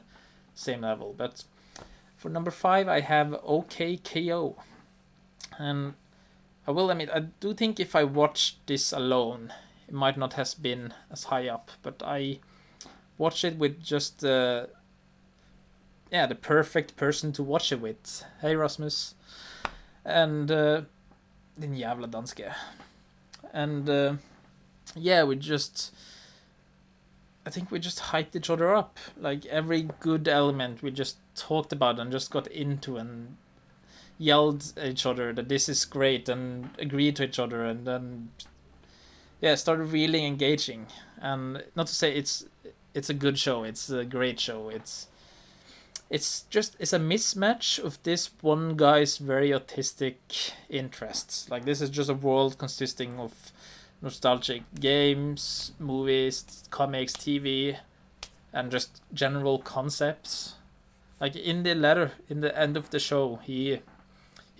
same level. But for number 5, I have OKKO. And I will admit, I do think if I watched this alone, it might not have been as high up. But I watched it with just the perfect person to watch it with. Hey, Rasmus. And din jävla danske. And I think we just hyped each other up. Like, every good element we just talked about and just got into and yelled at each other that this is great and agreed to each other, and then started really engaging. And not to say it's a good show, it's a great show. it's a mismatch of this one guy's very autistic interests. Like, this is just a world consisting of nostalgic games, movies, comics, TV, and just general concepts. Like, in the end of the show, he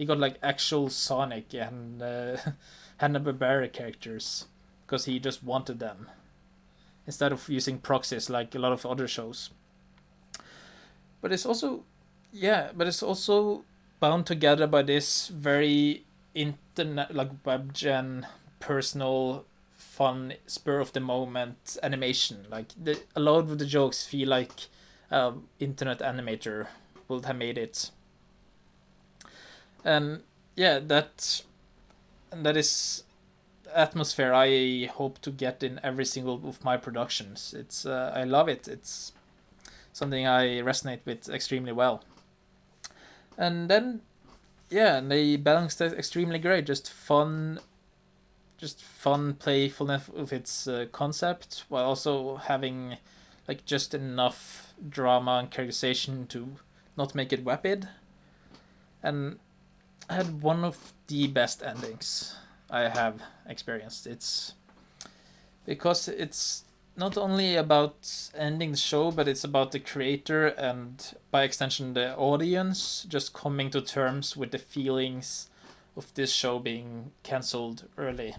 got like actual Sonic and Hanna-Barbera characters because he just wanted them instead of using proxies like a lot of other shows. But it's also, yeah, but it's also bound together by this very internet, like web gen, personal, fun, spur of the moment animation. Like, a lot of the jokes feel like internet animator would have made it. And yeah, that is atmosphere I hope to get in every single of my productions. It's I love it. It's something I resonate with extremely well. And then, yeah, and they balanced it extremely great. Just fun playfulness of its concept, while also having like just enough drama and characterization to not make it vapid. And I had one of the best endings I have experienced. It's because it's not only about ending the show, but it's about the creator and by extension the audience just coming to terms with the feelings of this show being cancelled early.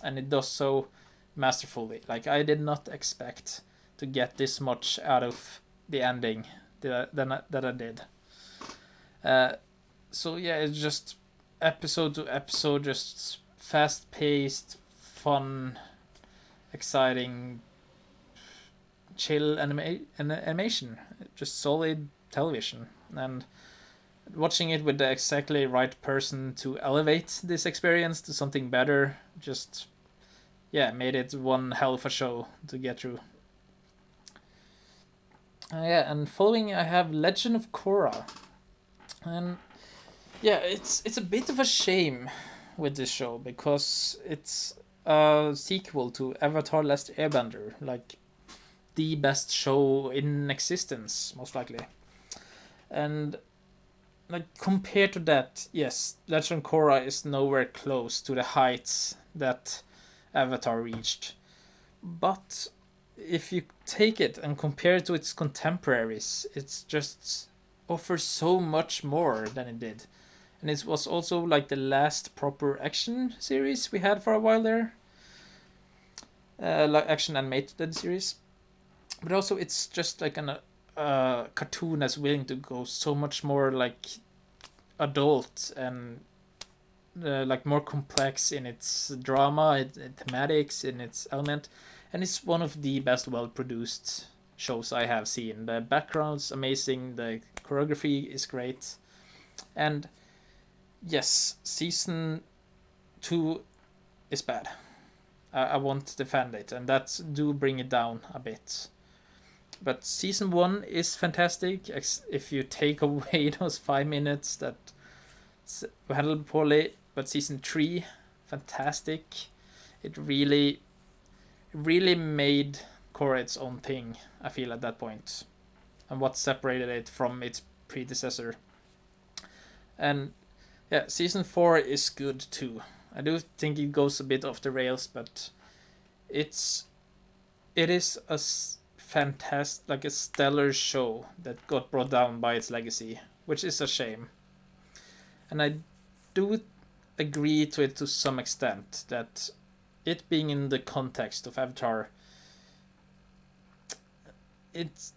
And it does so masterfully. Like, I did not expect to get this much out of the ending that I did. So yeah, it's just episode to episode, just fast paced, fun, exciting, chill animation, just solid television. And watching it with the exactly right person to elevate this experience to something better, just, yeah, made it one hell of a show to get through. Yeah, and following I have Legend of Korra, and yeah, it's a bit of a shame with this show because it's a sequel to Avatar: Last Airbender, like the best show in existence, most likely. And like, compared to that, yes, Legend of Korra is nowhere close to the heights that Avatar reached. But if you take it and compare it to its contemporaries, it's just offers so much more than it did. And it was also like the last proper action series we had for a while there, like action animated series. But also, it's just like an cartoon that's willing to go so much more like adult and like more complex in its drama, thematics, in its element, and it's one of the best well produced shows I have seen. The background's amazing, the choreography is great, and yes, season 2 is bad. I won't defend it, and that's do bring it down a bit. But season 1 is fantastic. If you take away those 5 minutes that were handled poorly, but season 3, fantastic. It really made Korra its own thing, I feel, at that point, and what separated it from its predecessor. And yeah, season 4 is good too. I do think it goes a bit off the rails, but it is a fantastic, like a stellar show that got brought down by its legacy, which is a shame. And I do agree to it to some extent that it being in the context of Avatar, it's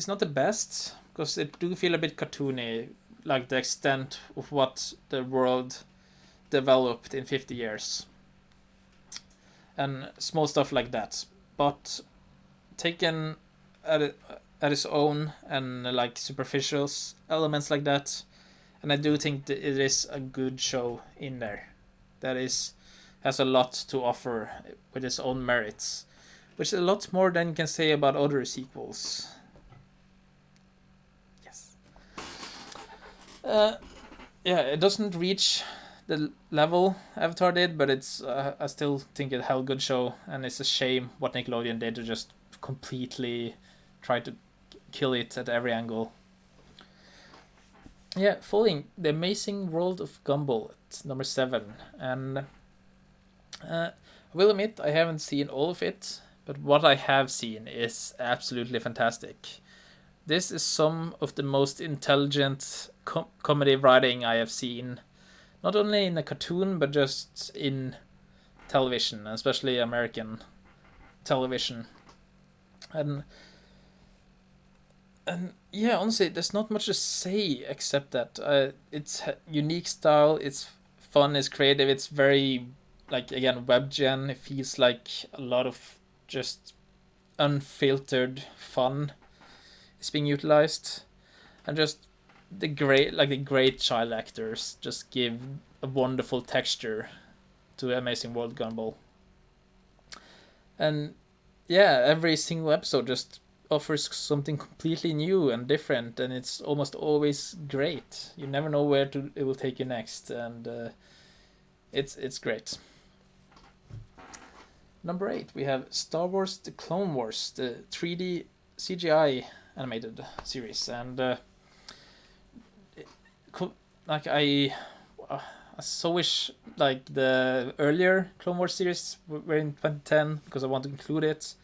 not the best because it do feel a bit cartoony, like the extent of what the world developed in 50 years and small stuff like that. But taken at its own and like superficial elements like that, and I do think that it is a good show in there that has a lot to offer with its own merits, which is a lot more than you can say about other sequels. Yes. Yeah, it doesn't reach the level Avatar did, but it's I still think it held a good show, and it's a shame what Nickelodeon did to just completely try to kill it at every angle. yeah, following The Amazing World of Gumball at number 7. And I will admit I haven't seen all of it, but what I have seen is absolutely fantastic. This is some of the most intelligent comedy writing I have seen, not only in a cartoon, but just in television, especially American television. And yeah, honestly, there's not much to say except that it's unique style, it's fun, it's creative, it's very, like, again, web gen. It feels like a lot of just unfiltered fun is being utilized, and just the great child actors just give a wonderful texture to Amazing World Gumball. And yeah, every single episode just offers something completely new and different, and it's almost always great. You never know where it will take you next, and it's great. Number 8, we have Star Wars: The Clone Wars, the 3D CGI animated series, and like I so wish like the earlier Clone Wars series were in 2010 because I want to include it,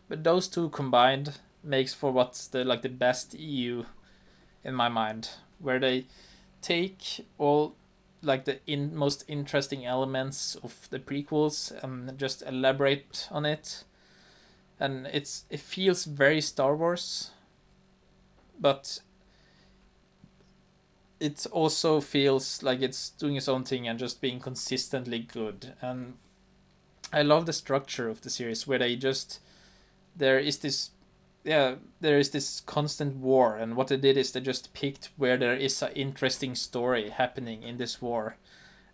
but those two combined makes for what's the best EU in my mind, where they take all like the most interesting elements of the prequels and just elaborate on it, and it feels very Star Wars, but it also feels like it's doing its own thing and just being consistently good. And I love the structure of the series where they just there is this there is this constant war, and what they did is they just picked where there is an interesting story happening in this war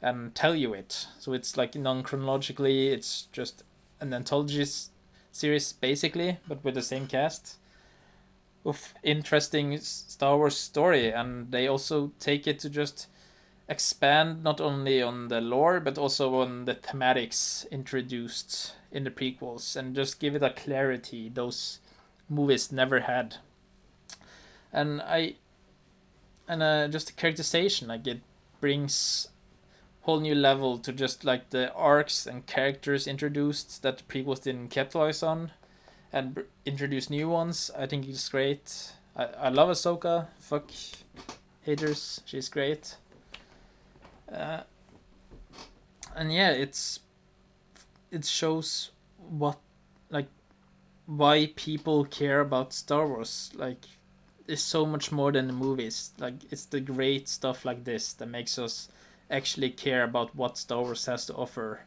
and tell you it. So it's like non-chronologically, it's just an anthology series basically, but with the same cast of interesting Star Wars story, and they also take it to just expand not only on the lore but also on the thematics introduced in the prequels, and just give it a clarity those movies never had. And just the characterization, like it brings whole new level to just like the arcs and characters introduced that the prequels didn't capitalize on, and introduce new ones. I think it's great. I love Ahsoka. Fuck haters, she's great. Uh, and yeah, it shows what like why people care about Star Wars. Like, it's so much more than the movies. Like, it's the great stuff like this that makes us actually care about what Star Wars has to offer.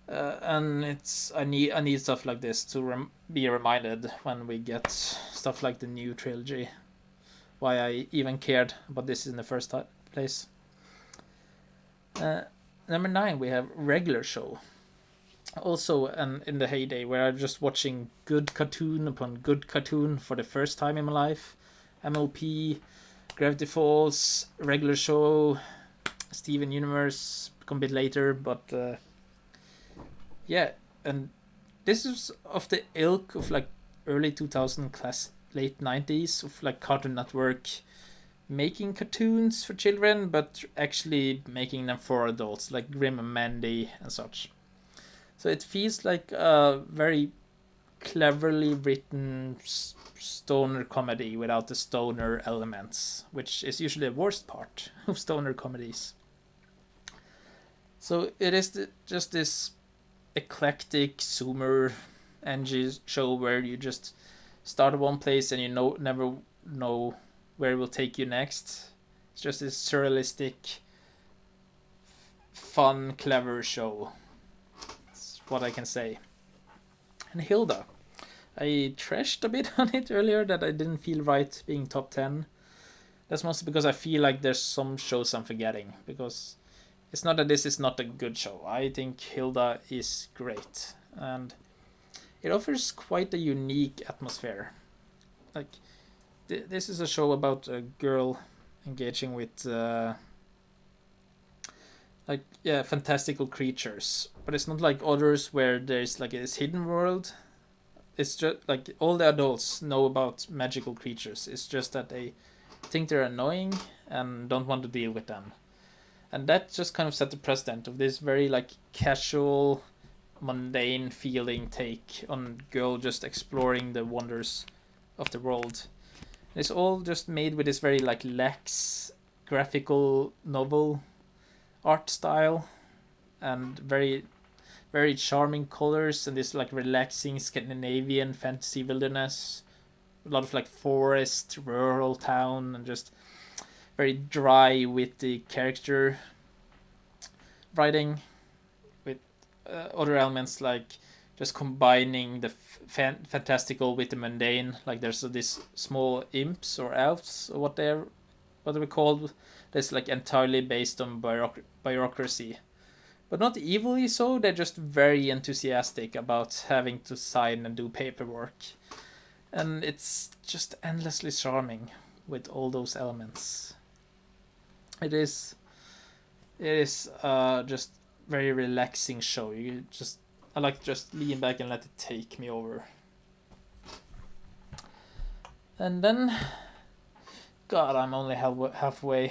And I need stuff like this to be reminded when we get stuff like the new trilogy. Why I even cared about this in the first place. Number 9, we have Regular Show. Also, in the heyday where I'm just watching good cartoon upon good cartoon for the first time in my life. MLP, Gravity Falls, Regular Show, Steven Universe, come a bit later, but yeah, and this is of the ilk of like early 2000 late 90s of like Cartoon Network making cartoons for children, but actually making them for adults, like Grim and Mandy and such. So it feels like a very cleverly written stoner comedy without the stoner elements, which is usually the worst part of stoner comedies. So it is just this eclectic zoomer NG show where you just start at one place and you never know where it will take you next. It's just this surrealistic, fun, clever show. That's what I can say. And Hilda, I trashed a bit on it earlier that I didn't feel right being top 10. That's mostly because I feel like there's some shows I'm forgetting, because it's not that this is not a good show. I think Hilda is great, and it offers quite a unique atmosphere. Like, this is a show about a girl engaging with fantastical creatures, but it's not like others where there's like this hidden world. It's just like all the adults know about magical creatures. It's just that they think they're annoying, and don't want to deal with them. And that just kind of set the precedent of this very like casual, mundane feeling take on girl just exploring the wonders of the world. It's all just made with this very like lax graphical novel art style and very charming colors and this like relaxing Scandinavian fantasy wilderness. A lot of like forest, rural town, and just very dry with the character writing with other elements like just combining the fantastical with the mundane. Like there's this small imps or elves or what they're called. That's like entirely based on bureaucracy, but not evilly so. They're just very enthusiastic about having to sign and do paperwork, and it's just endlessly charming with all those elements. It is just very relaxing show. I like to just lean back and let it take me over. And then, God, I'm only halfway.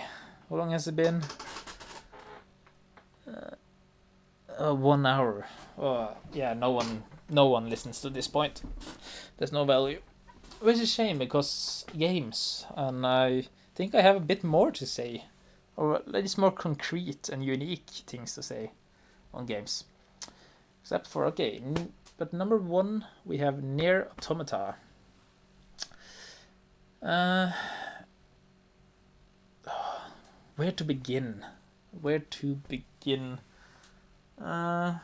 How long has it been? 1 hour. Yeah, no one listens to this point. There's no value, which is a shame because games, and I think I have a bit more to say, or at least more concrete and unique things to say on games. Except for but number one we have Nier Automata. Where to begin? Where to begin? I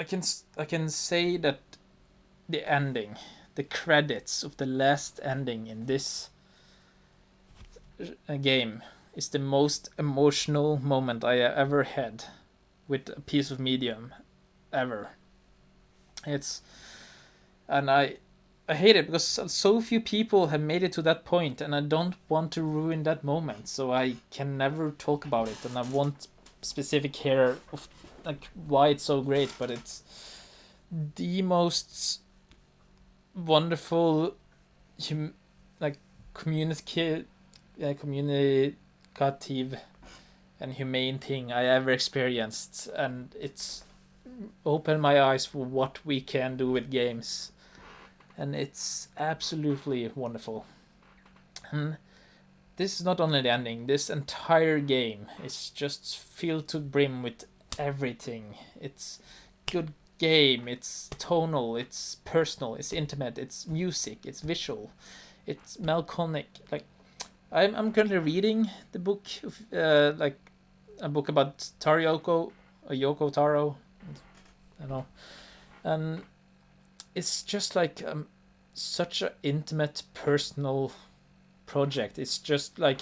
can say that the ending, the credits of the last ending in this game is the most emotional moment I ever had with a piece of medium ever. And I hate it because so few people have made it to that point, and I don't want to ruin that moment, so I can never talk about it. And I want specific here of like why it's so great, but it's the most wonderful like communicative and humane thing I ever experienced, and it's opened my eyes for what we can do with games, and it's absolutely wonderful. And this is not only the ending, this entire game is just filled to brim with everything. It's good game, it's tonal, it's personal, it's intimate, it's music, it's visual, it's melancholic. Like I'm currently reading the book of like a book about Yoko Taro, I don't know, and it's just like such an intimate, personal project. It's just like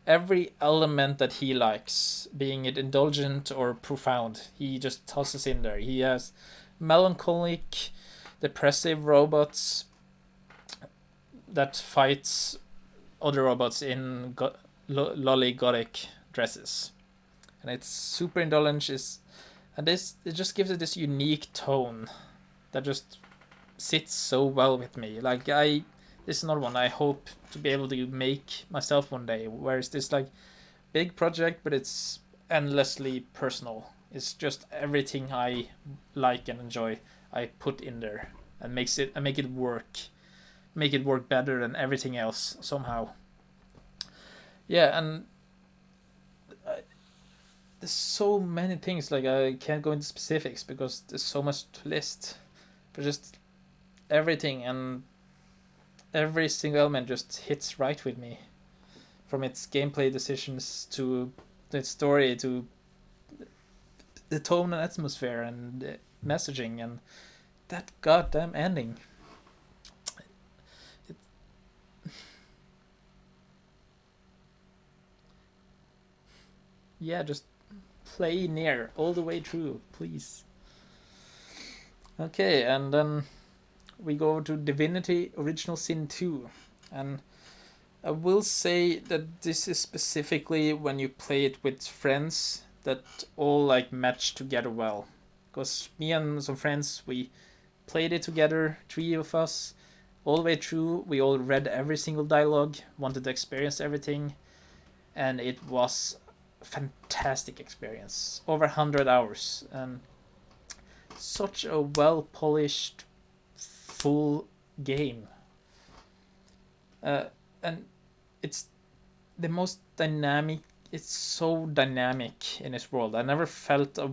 every element that he likes, being it indulgent or profound, he just tosses in there. He has melancholic, depressive robots that fights other robots in lolly gothic dresses, and it's super indulgent. And it just gives it this unique tone that just sits so well with me. Like this is another one I hope to be able to make myself one day. Whereas this like big project, but it's endlessly personal. It's just everything I like and enjoy I put in there and make it work better than everything else somehow. Yeah, and there's so many things, like I can't go into specifics because there's so much to list, but just everything and every single element just hits right with me, from its gameplay decisions to the story to the tone and atmosphere and the messaging and that goddamn ending. Yeah, just play Nier all the way through, please. Okay, and then we go over to Divinity Original Sin 2. And I will say that this is specifically when you play it with friends that all like match together well. Because me and some friends, we played it together, 3 of us, all the way through. We all read every single dialogue, wanted to experience everything, and it was a fantastic experience. Over 100 hours, and such a well polished, full game. And it's the most dynamic. It's so dynamic in this world. I never felt a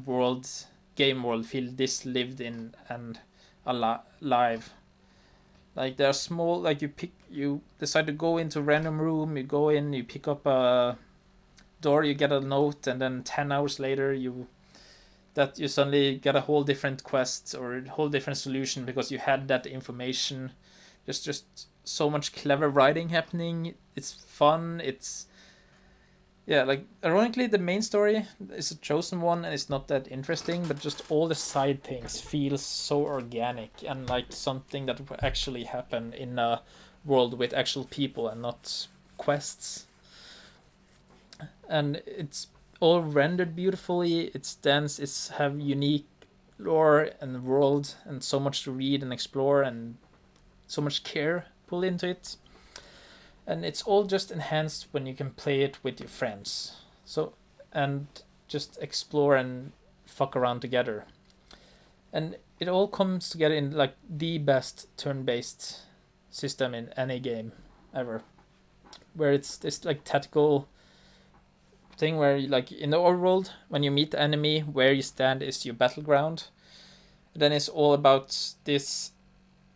game world feel this lived in and alive. Like they're small. Like you decide to go into a random room. You go in. You pick up a door. You get a note, and then 10 hours later, you suddenly get a whole different quest or a whole different solution because you had that information. Just so much clever writing happening. It's fun. It's like ironically the main story is a chosen one and it's not that interesting, but just all the side things feel so organic and like something that would actually happen in a world with actual people and not quests. And it's all rendered beautifully. It's dense. It's have unique lore and world and so much to read and explore and so much care pulled into it. And it's all just enhanced when you can play it with your friends. So and just explore and fuck around together. And it all comes together in like the best turn-based system in any game ever, where it's this like tactical thing where like in the overworld when you meet the enemy, where you stand is your battleground. Then it's all about this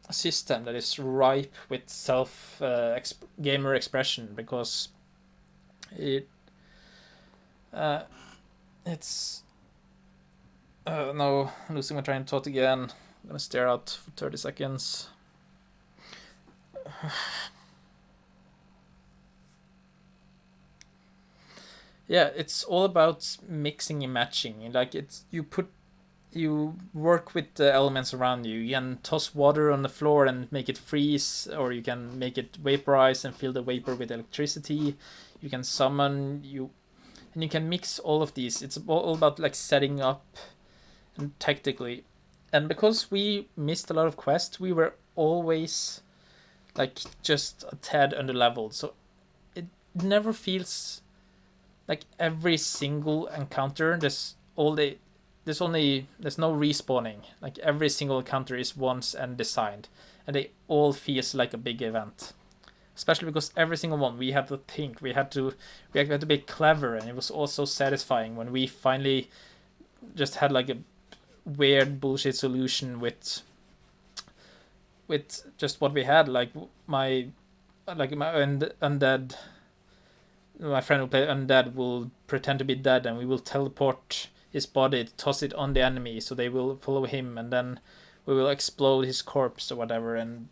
system that is ripe with gamer expression because it's no, I'm losing my train of thought again. I'm gonna stare out for 30 seconds. Yeah, it's all about mixing and matching. Like it's you work with the elements around you. You can toss water on the floor and make it freeze, or you can make it vaporize and fill the vapor with electricity. You can summon and you can mix all of these. It's all about like setting up and tactically. And because we missed a lot of quests, we were always like just a tad under leveled. So it never feels like every single encounter there's no respawning. Like every single encounter is once and designed, and they all feels like a big event. Especially because every single one we had to think, we had to be clever, and it was also satisfying when we finally just had like a weird bullshit solution with just what we had. Like my undead. My friend who play undead will pretend to be dead, and we will teleport his body, toss it on the enemy, so they will follow him, and then we will explode his corpse or whatever. And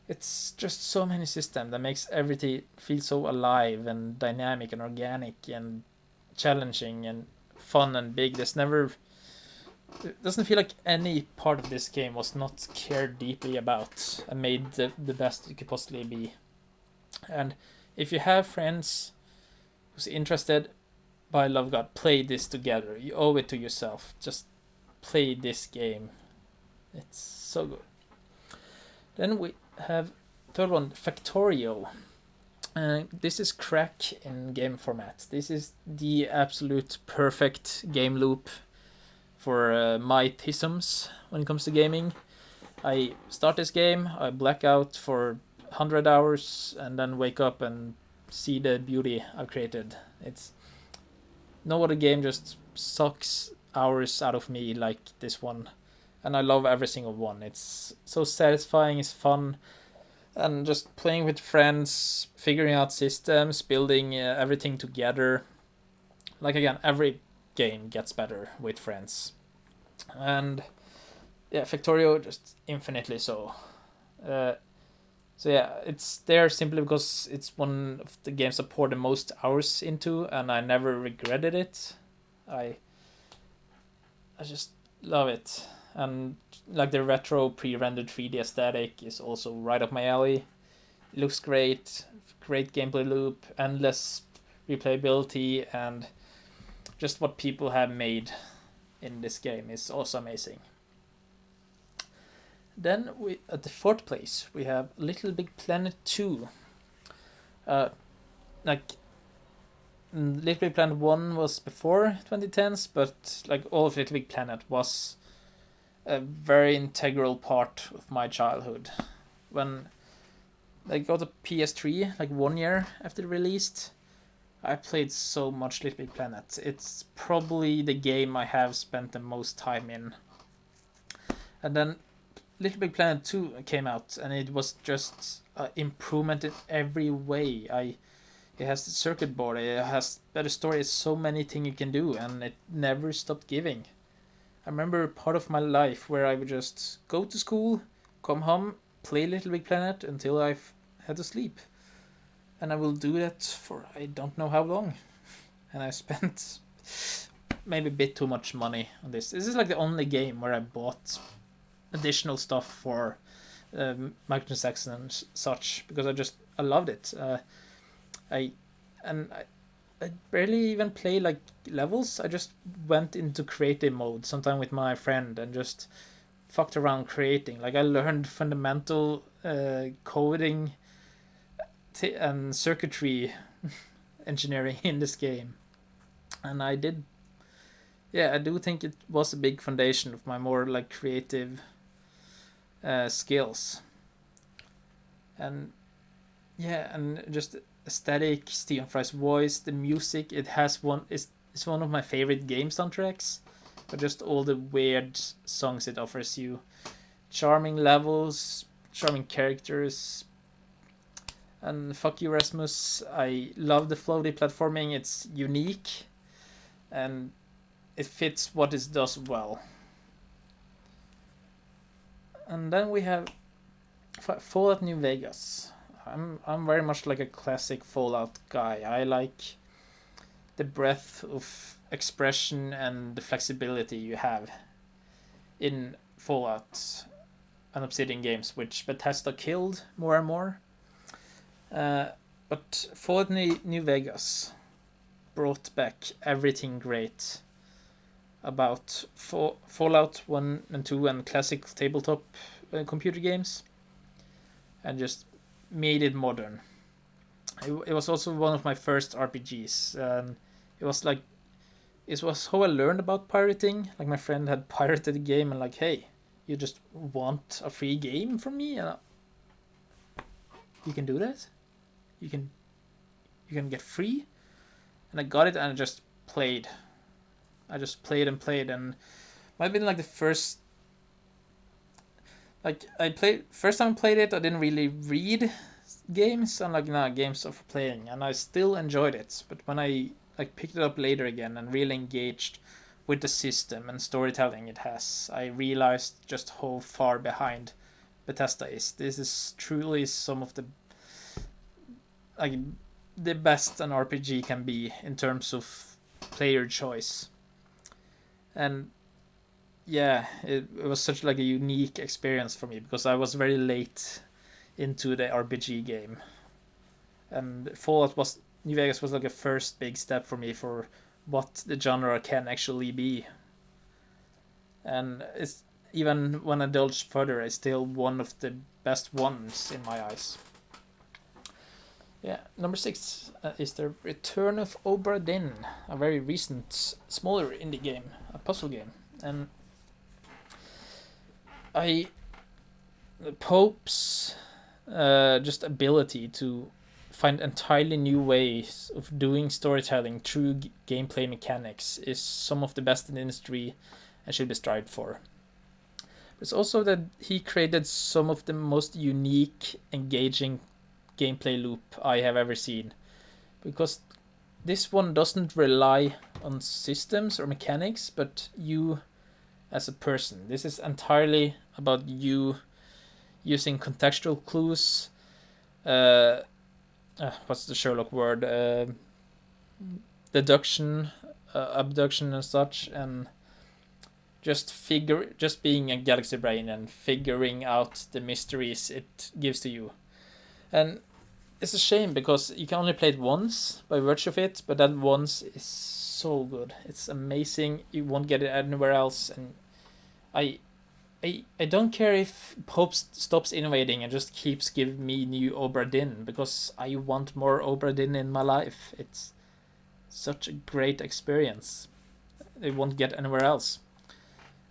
it's just so many systems that makes everything feel so alive and dynamic and organic and challenging and fun and big. It doesn't feel like any part of this game was not cared deeply about and made the best it could possibly be. And if you have friends who's interested, by love God, play this together. You owe it to yourself. Just play this game. It's so good. Then we have third one, Factorio. This is crack in game format. This is the absolute perfect game loop for my thisms when it comes to gaming. I start this game, I black out for 100 hours, and then wake up and see the beauty I've created. It's no other game just sucks hours out of me like this one, and I love every single one. It's so satisfying, it's fun, and just playing with friends, figuring out systems, building everything together. Like again, every game gets better with friends, and yeah, Factorio just infinitely so. So yeah, it's there simply because it's one of the games I poured the most hours into, and I never regretted it. I just love it, and like the retro pre-rendered 3D aesthetic is also right up my alley. It looks great, great gameplay loop, endless replayability, and just what people have made in this game is also amazing. Then we at the fourth place we have Little Big Planet 2. Uh, like Little Big Planet 1 was before 2010s, but like all of Little Big Planet was a very integral part of my childhood. When I got a PS3 like 1 year after it released, I played so much Little Big Planet. It's probably the game I have spent the most time in. And then Little Big Planet 2 came out, and it was just improvement in every way. It has the circuit board, it has better story, it's so many things you can do, and it never stopped giving. I remember part of my life where I would just go to school, come home, play Little Big Planet until I had to sleep. And I will do that for I don't know how long. And I spent maybe a bit too much money on this. This is like the only game where I bought additional stuff for microtransactions and such, because I loved it. I barely even play like levels. I just went into creative mode sometime with my friend and just fucked around creating. Like I learned fundamental coding and circuitry engineering in this game, and I did. Yeah, I do think it was a big foundation of my more like creative skills. And yeah, and just aesthetic, Stephen Fry's voice, the music. It has it's one of my favorite game soundtracks. But just all the weird songs it offers you, charming levels, charming characters, and fuck you, Rasmus. I love the floaty platforming. It's unique, and it fits what it does well. And then we have Fallout New Vegas. I'm very much like a classic Fallout guy. I like the breadth of expression and the flexibility you have in Fallout and Obsidian games, which Bethesda killed more and more. But Fallout New Vegas brought back everything great about Fallout 1 and 2 and classic tabletop computer games, and just made it modern. It was also one of my first RPGs, and it was how I learned about pirating. Like my friend had pirated the game, and like, hey, you just want a free game from me, and you can do that. You can get free, and I got it, and I just played. I just played and played, and might have been like the first. Like first time I played it, I didn't really read games. I'm like, nah, games are for playing, and I still enjoyed it. But when I like picked it up later again and really engaged with the system and storytelling it has, I realized just how far behind Bethesda is. This is truly some of the like the best an RPG can be in terms of player choice. And yeah, it was such like a unique experience for me because I was very late into the RPG game, and New Vegas was like a first big step for me for what the genre can actually be. And it's even when I delved further, it's still one of the best ones in my eyes. Yeah, number 6 is the Return of Obra Dinn, a very recent, smaller indie game, a puzzle game, and the Pope's just ability to find entirely new ways of doing storytelling through gameplay mechanics is some of the best in the industry and should be strived for. But it's also that he created some of the most unique, engaging gameplay loop I have ever seen, because this one doesn't rely on systems or mechanics, but you as a person. This is entirely about you using contextual clues, what's the Sherlock word, deduction, abduction and such, and just being a galaxy brain and figuring out the mysteries it gives to you. And it's a shame because you can only play it once by virtue of it, but that once is so good. It's amazing. You won't get it anywhere else, and I don't care if Pope stops innovating and just keeps giving me new Obra Dinn, because I want more Obra Dinn in my life. It's such a great experience. I won't get anywhere else.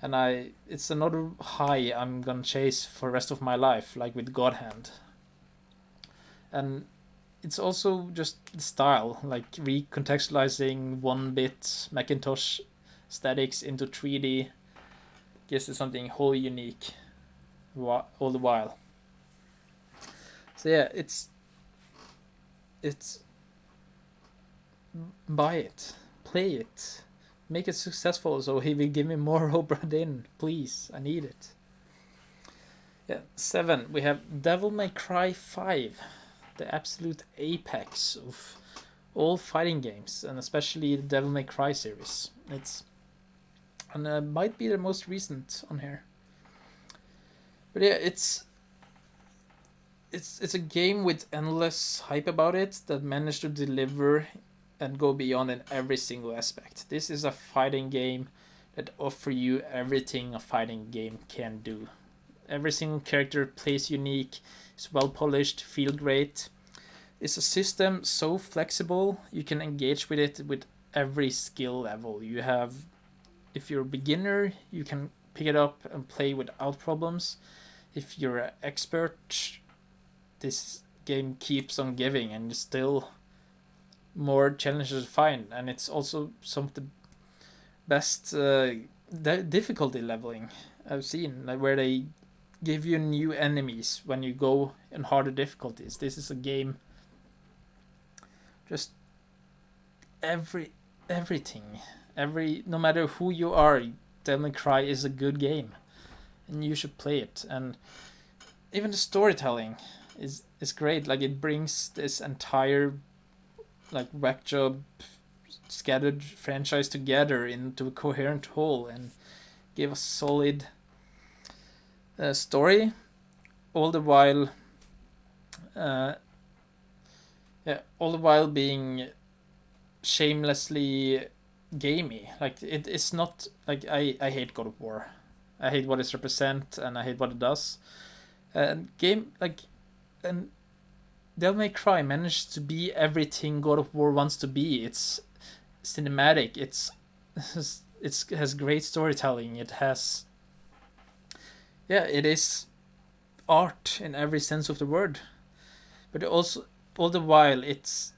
And it's another high I'm gonna chase for the rest of my life, like with God Hand. And it's also just the style, like recontextualizing 1-bit Macintosh statics into 3D gives it something wholly unique all the while. So yeah, it's buy it, play it, make it successful so he will give me more Obra Dinn, please, I need it. Yeah, 7, we have Devil May Cry 5, the absolute apex of all fighting games, and especially the Devil May Cry series. It's and might be the most recent on here. But yeah, it's a game with endless hype about it that managed to deliver and go beyond in every single aspect. This is a fighting game that offers you everything a fighting game can do. Every single character plays unique, is well polished, feel great. It's a system so flexible you can engage with it with every skill level. You have, if you're a beginner, you can pick it up and play without problems. If you're an expert, this game keeps on giving, and still more challenges to find. And it's also some of the best difficulty leveling I've seen, like where they give you new enemies when you go in harder difficulties. This is a game, just everything, no matter who you are, Devil May Cry is a good game, and you should play it. And even the storytelling is great. Like, it brings this entire like whack job scattered franchise together into a coherent whole and give a solid story, all the while being shamelessly gamey. Like, it's not like I hate God of War. I hate what it represents, and I hate what it does. And Devil May Cry managed to be everything God of War wants to be. It's cinematic. It has great storytelling. It has, it is art in every sense of the word. But also, all the while, it's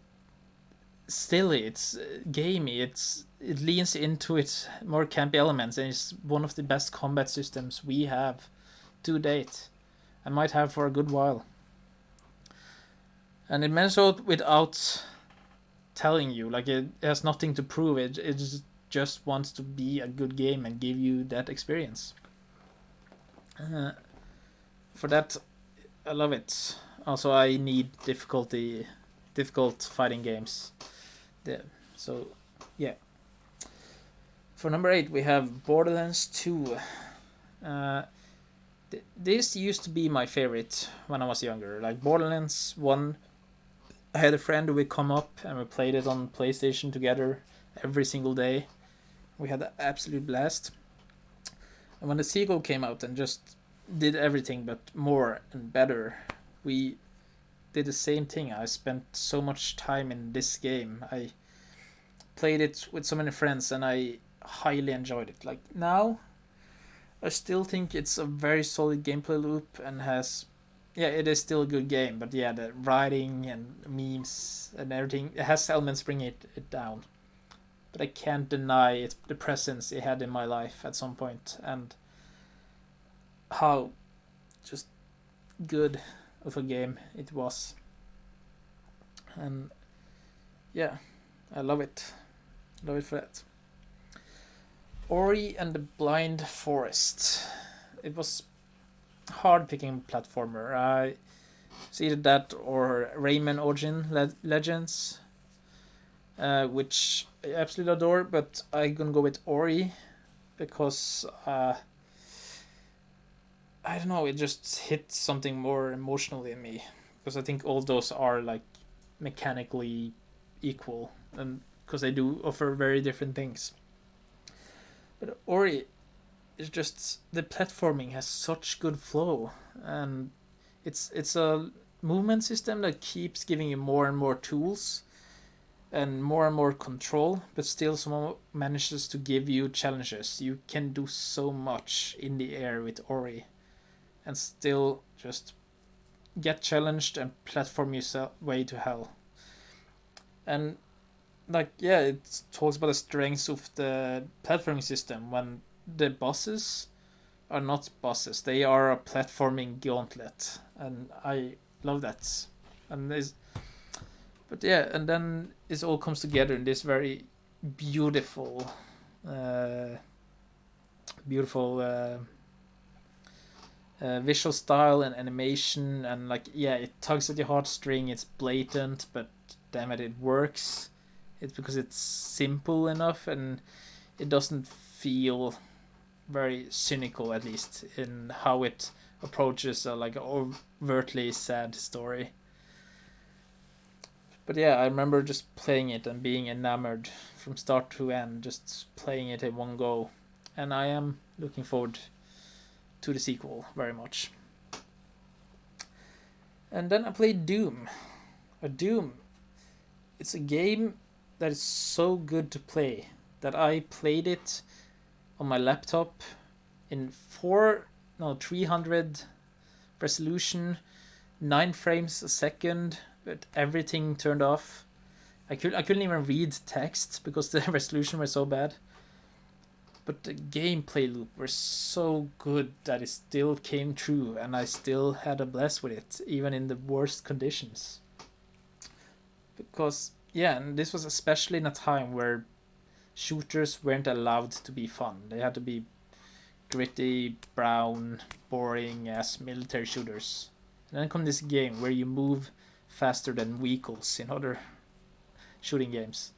silly. It's gamey. It leans into its more campy elements, and it's one of the best combat systems we have to date, and might have for a good while. And it managed out without telling you. Like, it has nothing to prove. It just wants to be a good game and give you that experience. For that, I love it. Also, I need difficult fighting games. So, yeah. For number 8, we have Borderlands 2. This used to be my favorite when I was younger. Like, Borderlands 1, I had a friend who would come up and we played it on PlayStation together every single day. We had an absolute blast. And when the sequel came out and just did everything but more and better, we did the same thing. I spent so much time in this game. I played it with so many friends, and I highly enjoyed it. Like, now, I still think it's a very solid gameplay loop and has, it is still a good game, but the writing and memes and everything, it has elements bringing it down. But I can't deny the presence it had in my life at some point, and how just good of a game it was. And I love it. Love it for that. Ori and the Blind Forest. It was hard picking platformer. It's either that or Rayman Origin Legends, which I absolutely adore, but I'm gonna go with Ori because I don't know, it just hit something more emotionally in me, because I think all those are like mechanically equal, and because they do offer very different things. But Ori, it's just the platforming has such good flow, and it's a movement system that keeps giving you more and more tools and more control, but still somehow manages to give you challenges. You can do so much in the air with Ori, and still just get challenged and platform yourself way to hell. And like yeah, it talks about the strengths of the platforming system when the bosses are not bosses; they are a platforming gauntlet, and I love that. And there's but yeah, and then it all comes together in this very beautiful, uh, beautiful visual style and animation, and like yeah, it tugs at your heartstring. It's blatant, but damn it, it works. It's because it's simple enough, and it doesn't feel very cynical, at least in how it approaches a like overtly sad story. But yeah, I remember just playing it and being enamored from start to end, just playing it in one go. And I am looking forward to the sequel very much. And then I played Doom. Doom, it's a game that is so good to play that I played it on my laptop in 300 resolution, 9 frames a second, with everything turned off. I couldn't even read text because the resolution was so bad. But the gameplay loop was so good that it still came true, and I still had a blast with it, even in the worst conditions. Because yeah, and this was especially in a time where shooters weren't allowed to be fun. They had to be gritty, brown, boring as military shooters. And then come this game where you move faster than vehicles in other shooting games,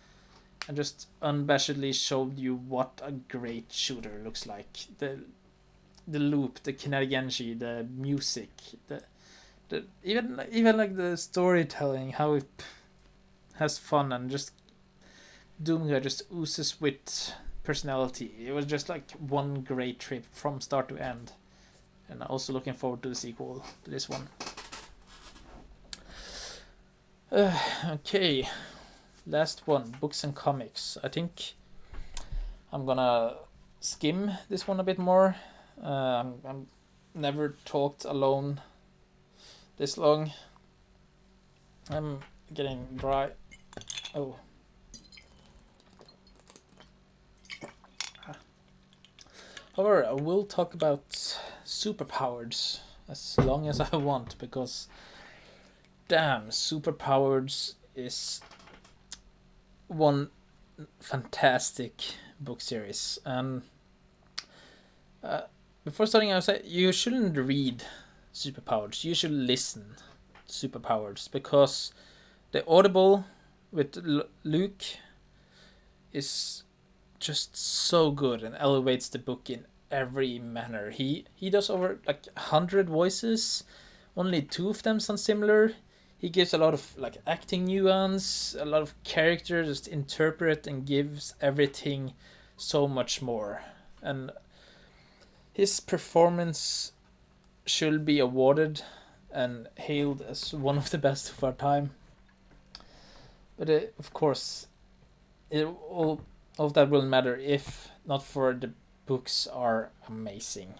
and just unabashedly showed you what a great shooter looks like. The loop, the kinetic energy, the music, the even like the storytelling, how it has fun, and just Doom just oozes with personality. It was just like one great trip from start to end, and I'm also looking forward to the sequel to this one. Okay, last one, books and comics. I think I'm gonna skim this one a bit more. I'm never talked alone this long. I'm getting dry. Oh. However, I will talk about superpowers as long as I want, because damn, superpowers is one fantastic book series. Before starting, I would say you shouldn't read superpowers. You should listen to superpowers, because the audible with Luke is just so good and elevates the book in every manner. He does over like 100 voices. Only 2 of them sound similar. He gives a lot of like acting nuance, a lot of character just interpret, and gives everything so much more. And his performance should be awarded and hailed as one of the best of our time. But of course, all of that will matter if not for the books are amazing.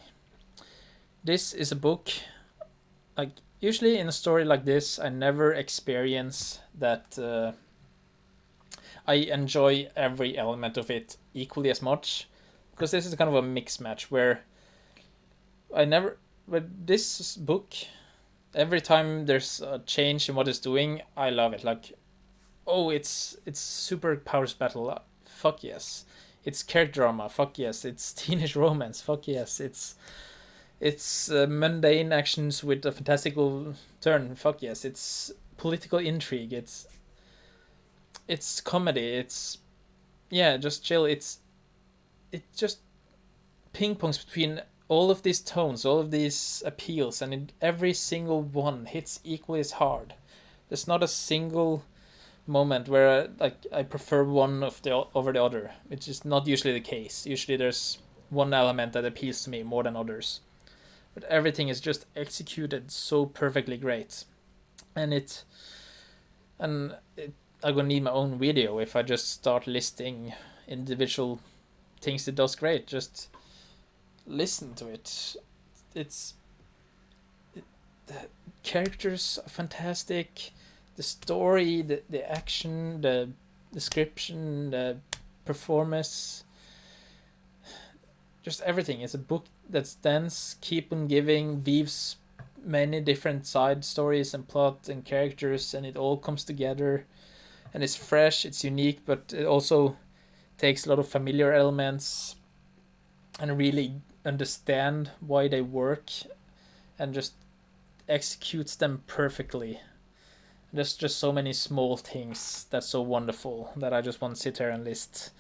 This is a book, like usually in a story like this, I never experience that I enjoy every element of it equally as much, because this is kind of a mix match where I never. But this book, every time there's a change in what it's doing, I love it. Like, oh, it's superpowers battle. Fuck yes. It's character drama. Fuck yes. It's teenage romance. Fuck yes. It's mundane actions with a fantastical turn. Fuck yes. It's political intrigue. It's comedy. It's yeah, just chill. It just ping pongs between all of these tones, all of these appeals, and every single one hits equally as hard. There's not a single moment where like I prefer one of the over the other, which is not usually the case. Usually there's one element that appeals to me more than others. But everything is just executed so perfectly great, and I'm gonna need my own video if I just start listing individual things it does great. Just listen to it. It's the characters are fantastic, the story, the action, the description, the performance, just everything. It's a book that's dense, keep on giving, weaves many different side stories and plot and characters, and it all comes together. And it's fresh, it's unique, but it also takes a lot of familiar elements and really understand why they work and just executes them perfectly. There's just so many small things that's so wonderful that I just want to sit here and list,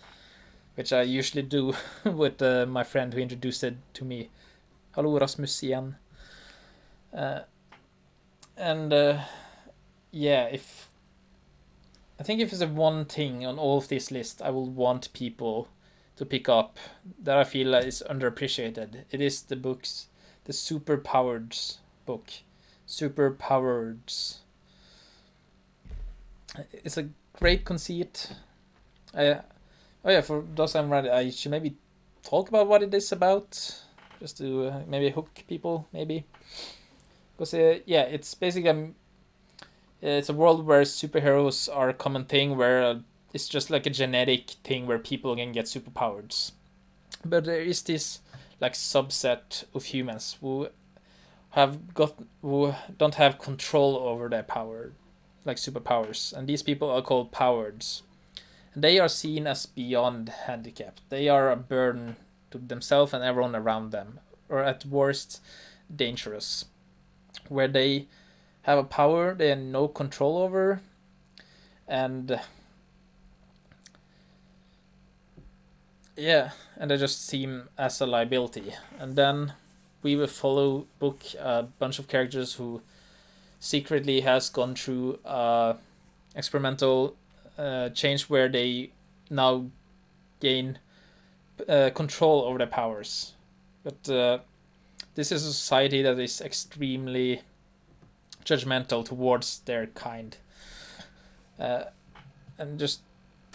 which I usually do with my friend who introduced it to me. Hallo Rasmus igjen. And yeah, if I think if there's a one thing on all of this list I will want people to pick up that I feel is underappreciated, it is the books, the Superpowered book. Superpowered. It's a great conceit. Oh yeah, for those I'm ready, I should maybe talk about what it is about, just to maybe hook people, maybe. Because yeah, it's basically it's a world where superheroes are a common thing, where it's just like a genetic thing where people can get superpowers. But there is this like subset of humans who who don't have control over their power, like superpowers, and these people are called powereds. And they are seen as beyond handicapped. They are a burden to themselves and everyone around them, or at worst, dangerous. Where they have a power they have no control over, and yeah, and they just seem as a liability. And then we will follow book a bunch of characters who secretly has gone through experimental change where they now gain control over their powers. But this is a society that is extremely judgmental towards their kind. And just,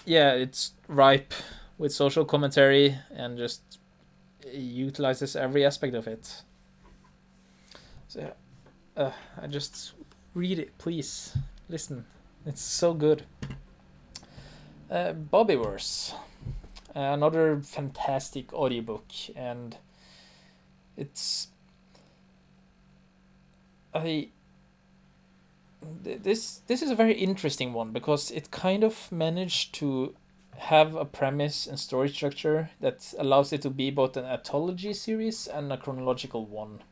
yeah, it's ripe with social commentary and just utilizes every aspect of it. So I just read it, please. Listen, it's so good. Bobbyverse, another fantastic audiobook, and it's this is a very interesting one because it kind of managed to have a premise and story structure that allows it to be both an anthology series and a chronological one,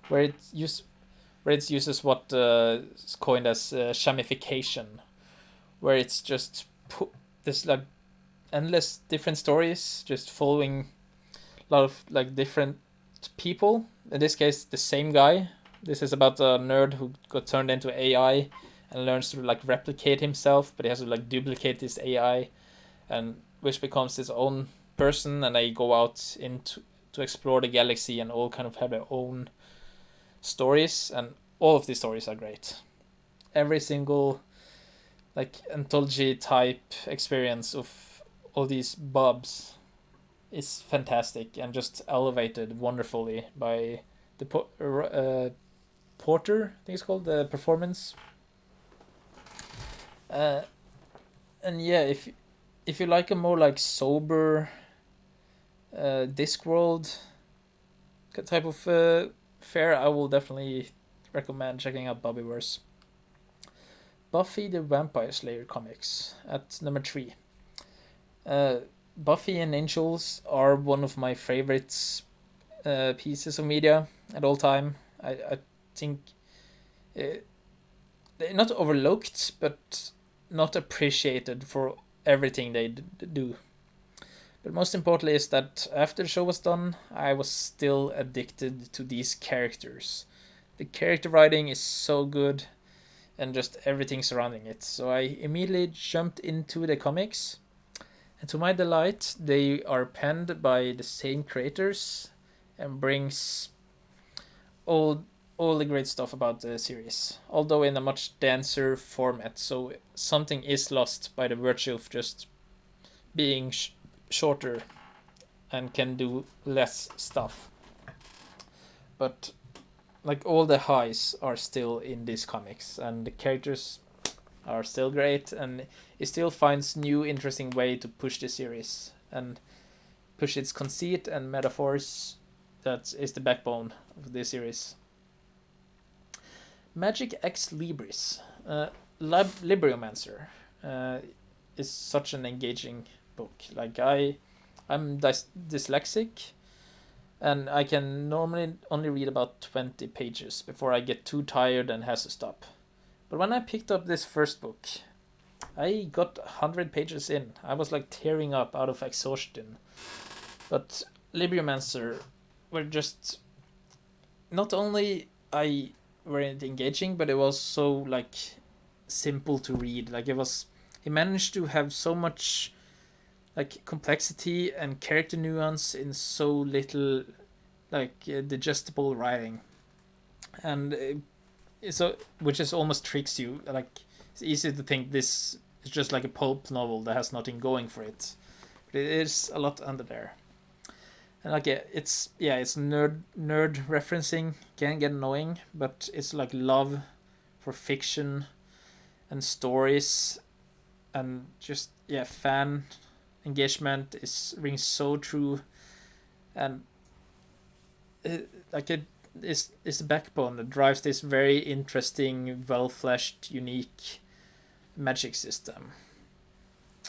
where it uses what is coined as shamification, where it's just this like endless different stories just following a lot of like different people. In this case, the same guy. This is about a nerd who got turned into AI and learns to like replicate himself, but he has to like duplicate this AI, and which becomes his own person, and they go out into to explore the galaxy and all kind of have their own stories, and all of these stories are great. Every single like anthology type experience of all these bubs is fantastic and just elevated wonderfully by the Porter, I think it's called, the performance. And yeah, if you like a more like sober Discworld type of fare, I will definitely recommend checking out Bobbyverse. Buffy the Vampire Slayer comics at number 3. Buffy and Angels are one of my favorites pieces of media at all time. I think they're not overlooked, but not appreciated for everything they do. But most importantly is that after the show was done, I was still addicted to these characters. The character writing is so good, and just everything surrounding it. So I immediately jumped into the comics, And to my delight, they are penned by the same creators and brings all all the great stuff about the series, although in a much denser format. So something is lost by the virtue of just being shorter and can do less stuff. But like all the highs are still in these comics, and the characters are still great, and it still finds new interesting way to push the series and push its conceit and metaphors. That is the backbone of this series. Magic Ex Libris, Libriomancer, uh, is such an engaging book. Like I'm dyslexic, and I can normally only read about 20 pages before I get too tired and has to stop. But when I picked up this first book, I got 100 pages in. I was like tearing up out of exhaustion. But Libriomancer were just not only I very engaging, but it was so like simple to read. Like it was, he managed to have so much like complexity and character nuance in so little like digestible writing, and so which is almost tricks you. Like it's easy to think this is just like a pulp novel that has nothing going for it, but it is a lot under there. And like it's nerd referencing can get annoying, but it's like love for fiction and stories, and just fan engagement is rings so true, and it is the backbone that drives this very interesting, well fleshed, unique magic system.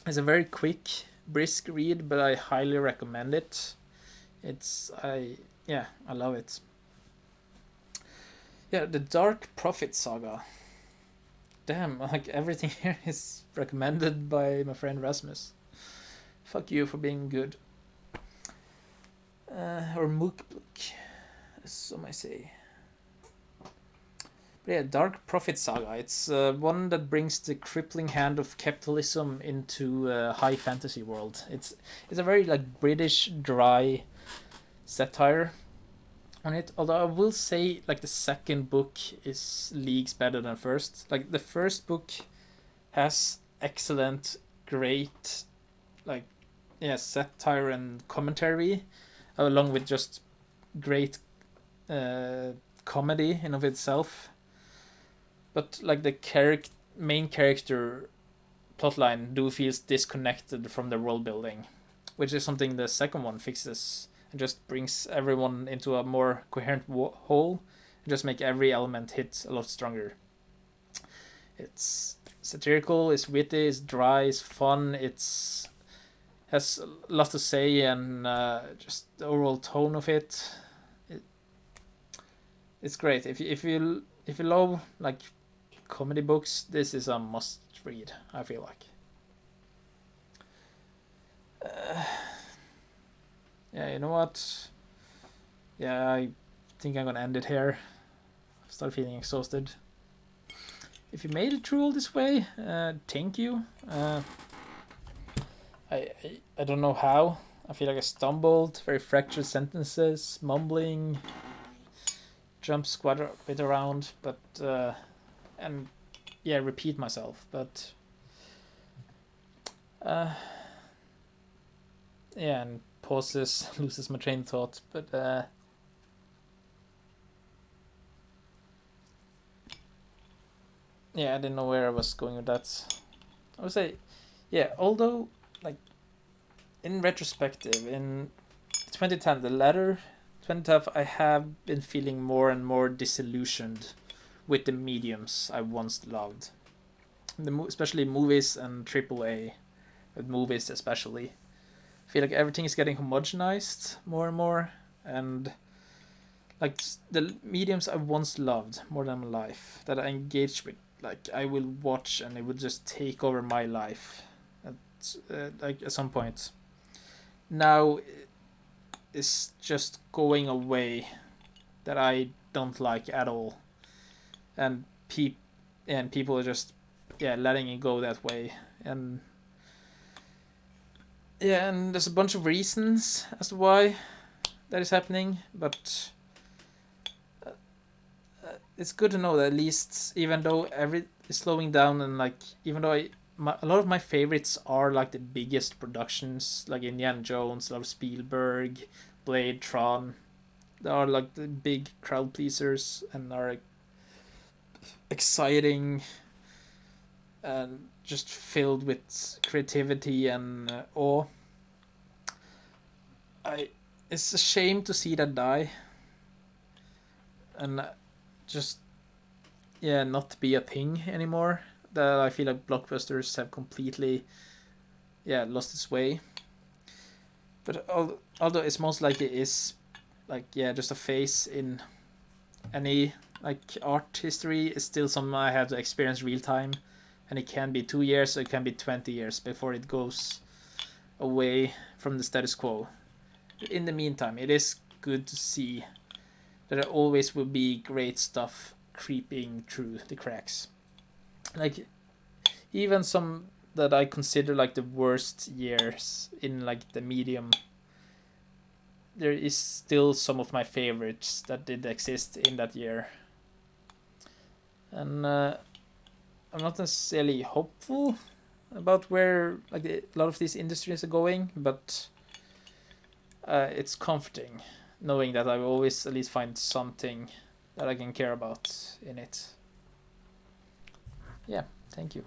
It's a very quick, brisk read, but I highly recommend it. I love it. Yeah, the Dark Prophet Saga. Damn, like everything here is recommended by my friend Rasmus. Fuck you for being good. Or Mookbook, as some I say. But yeah, Dark Prophet Saga. It's one that brings the crippling hand of capitalism into a high fantasy world. It's a very like British dry satire on it. Although I will say like the second book is leagues better than first. Like the first book has excellent, great, like satire and commentary, along with just great comedy in of itself. But like the main character plotline do feels disconnected from the world building, which is something the second one fixes and just brings everyone into a more coherent whole and just make every element hit a lot stronger. It's satirical, it's witty, it's dry, it's fun, it's has a lot to say, and just the overall tone of it's great. If you love like comedy books, this is a must read, I feel like. Yeah, you know what? Yeah, I think I'm gonna end it here. I start feeling exhausted. If you made it through all this way, thank you. I don't know how. I feel like I stumbled, very fractured sentences, mumbling, jump quite a bit around, but and repeat myself. But and pauses, loses my train of thought. But I didn't know where I was going with that. I would say, although like in retrospective, in 2010, the latter 2010, I have been feeling more and more disillusioned with the mediums I once loved. Especially movies and AAA, with movies especially. I feel like everything is getting homogenized more and more, and like the mediums I once loved more than my life, that I engaged with, like I will watch and it will just take over my life at some point. Now it's just going away, that I don't like at all, and people are just letting it go that way, and Yeah, and there's a bunch of reasons as to why that is happening, but it's good to know that at least, even though every is slowing down, and like even though a lot of my favorites are like the biggest productions, like Indiana Jones, a lot of Spielberg, Blade, Tron. They are like the big crowd pleasers and are exciting and just filled with creativity and awe. I It's a shame to see that die, and just yeah, not be a thing anymore. That I feel like blockbusters have completely lost its way. But although it's most likely is like just a phase in any like art history, is still something I have to experience real time, and it can be 2 years or it can be 20 years before it goes away from the status quo. In the meantime, it is good to see that there always will be great stuff creeping through the cracks. Like even some that I consider like the worst years in like the medium, there is still some of my favorites that did exist in that year. And I'm not necessarily hopeful about where like a lot of these industries are going, but it's comforting knowing that I will always at least find something that I can care about in it. Yeah, thank you.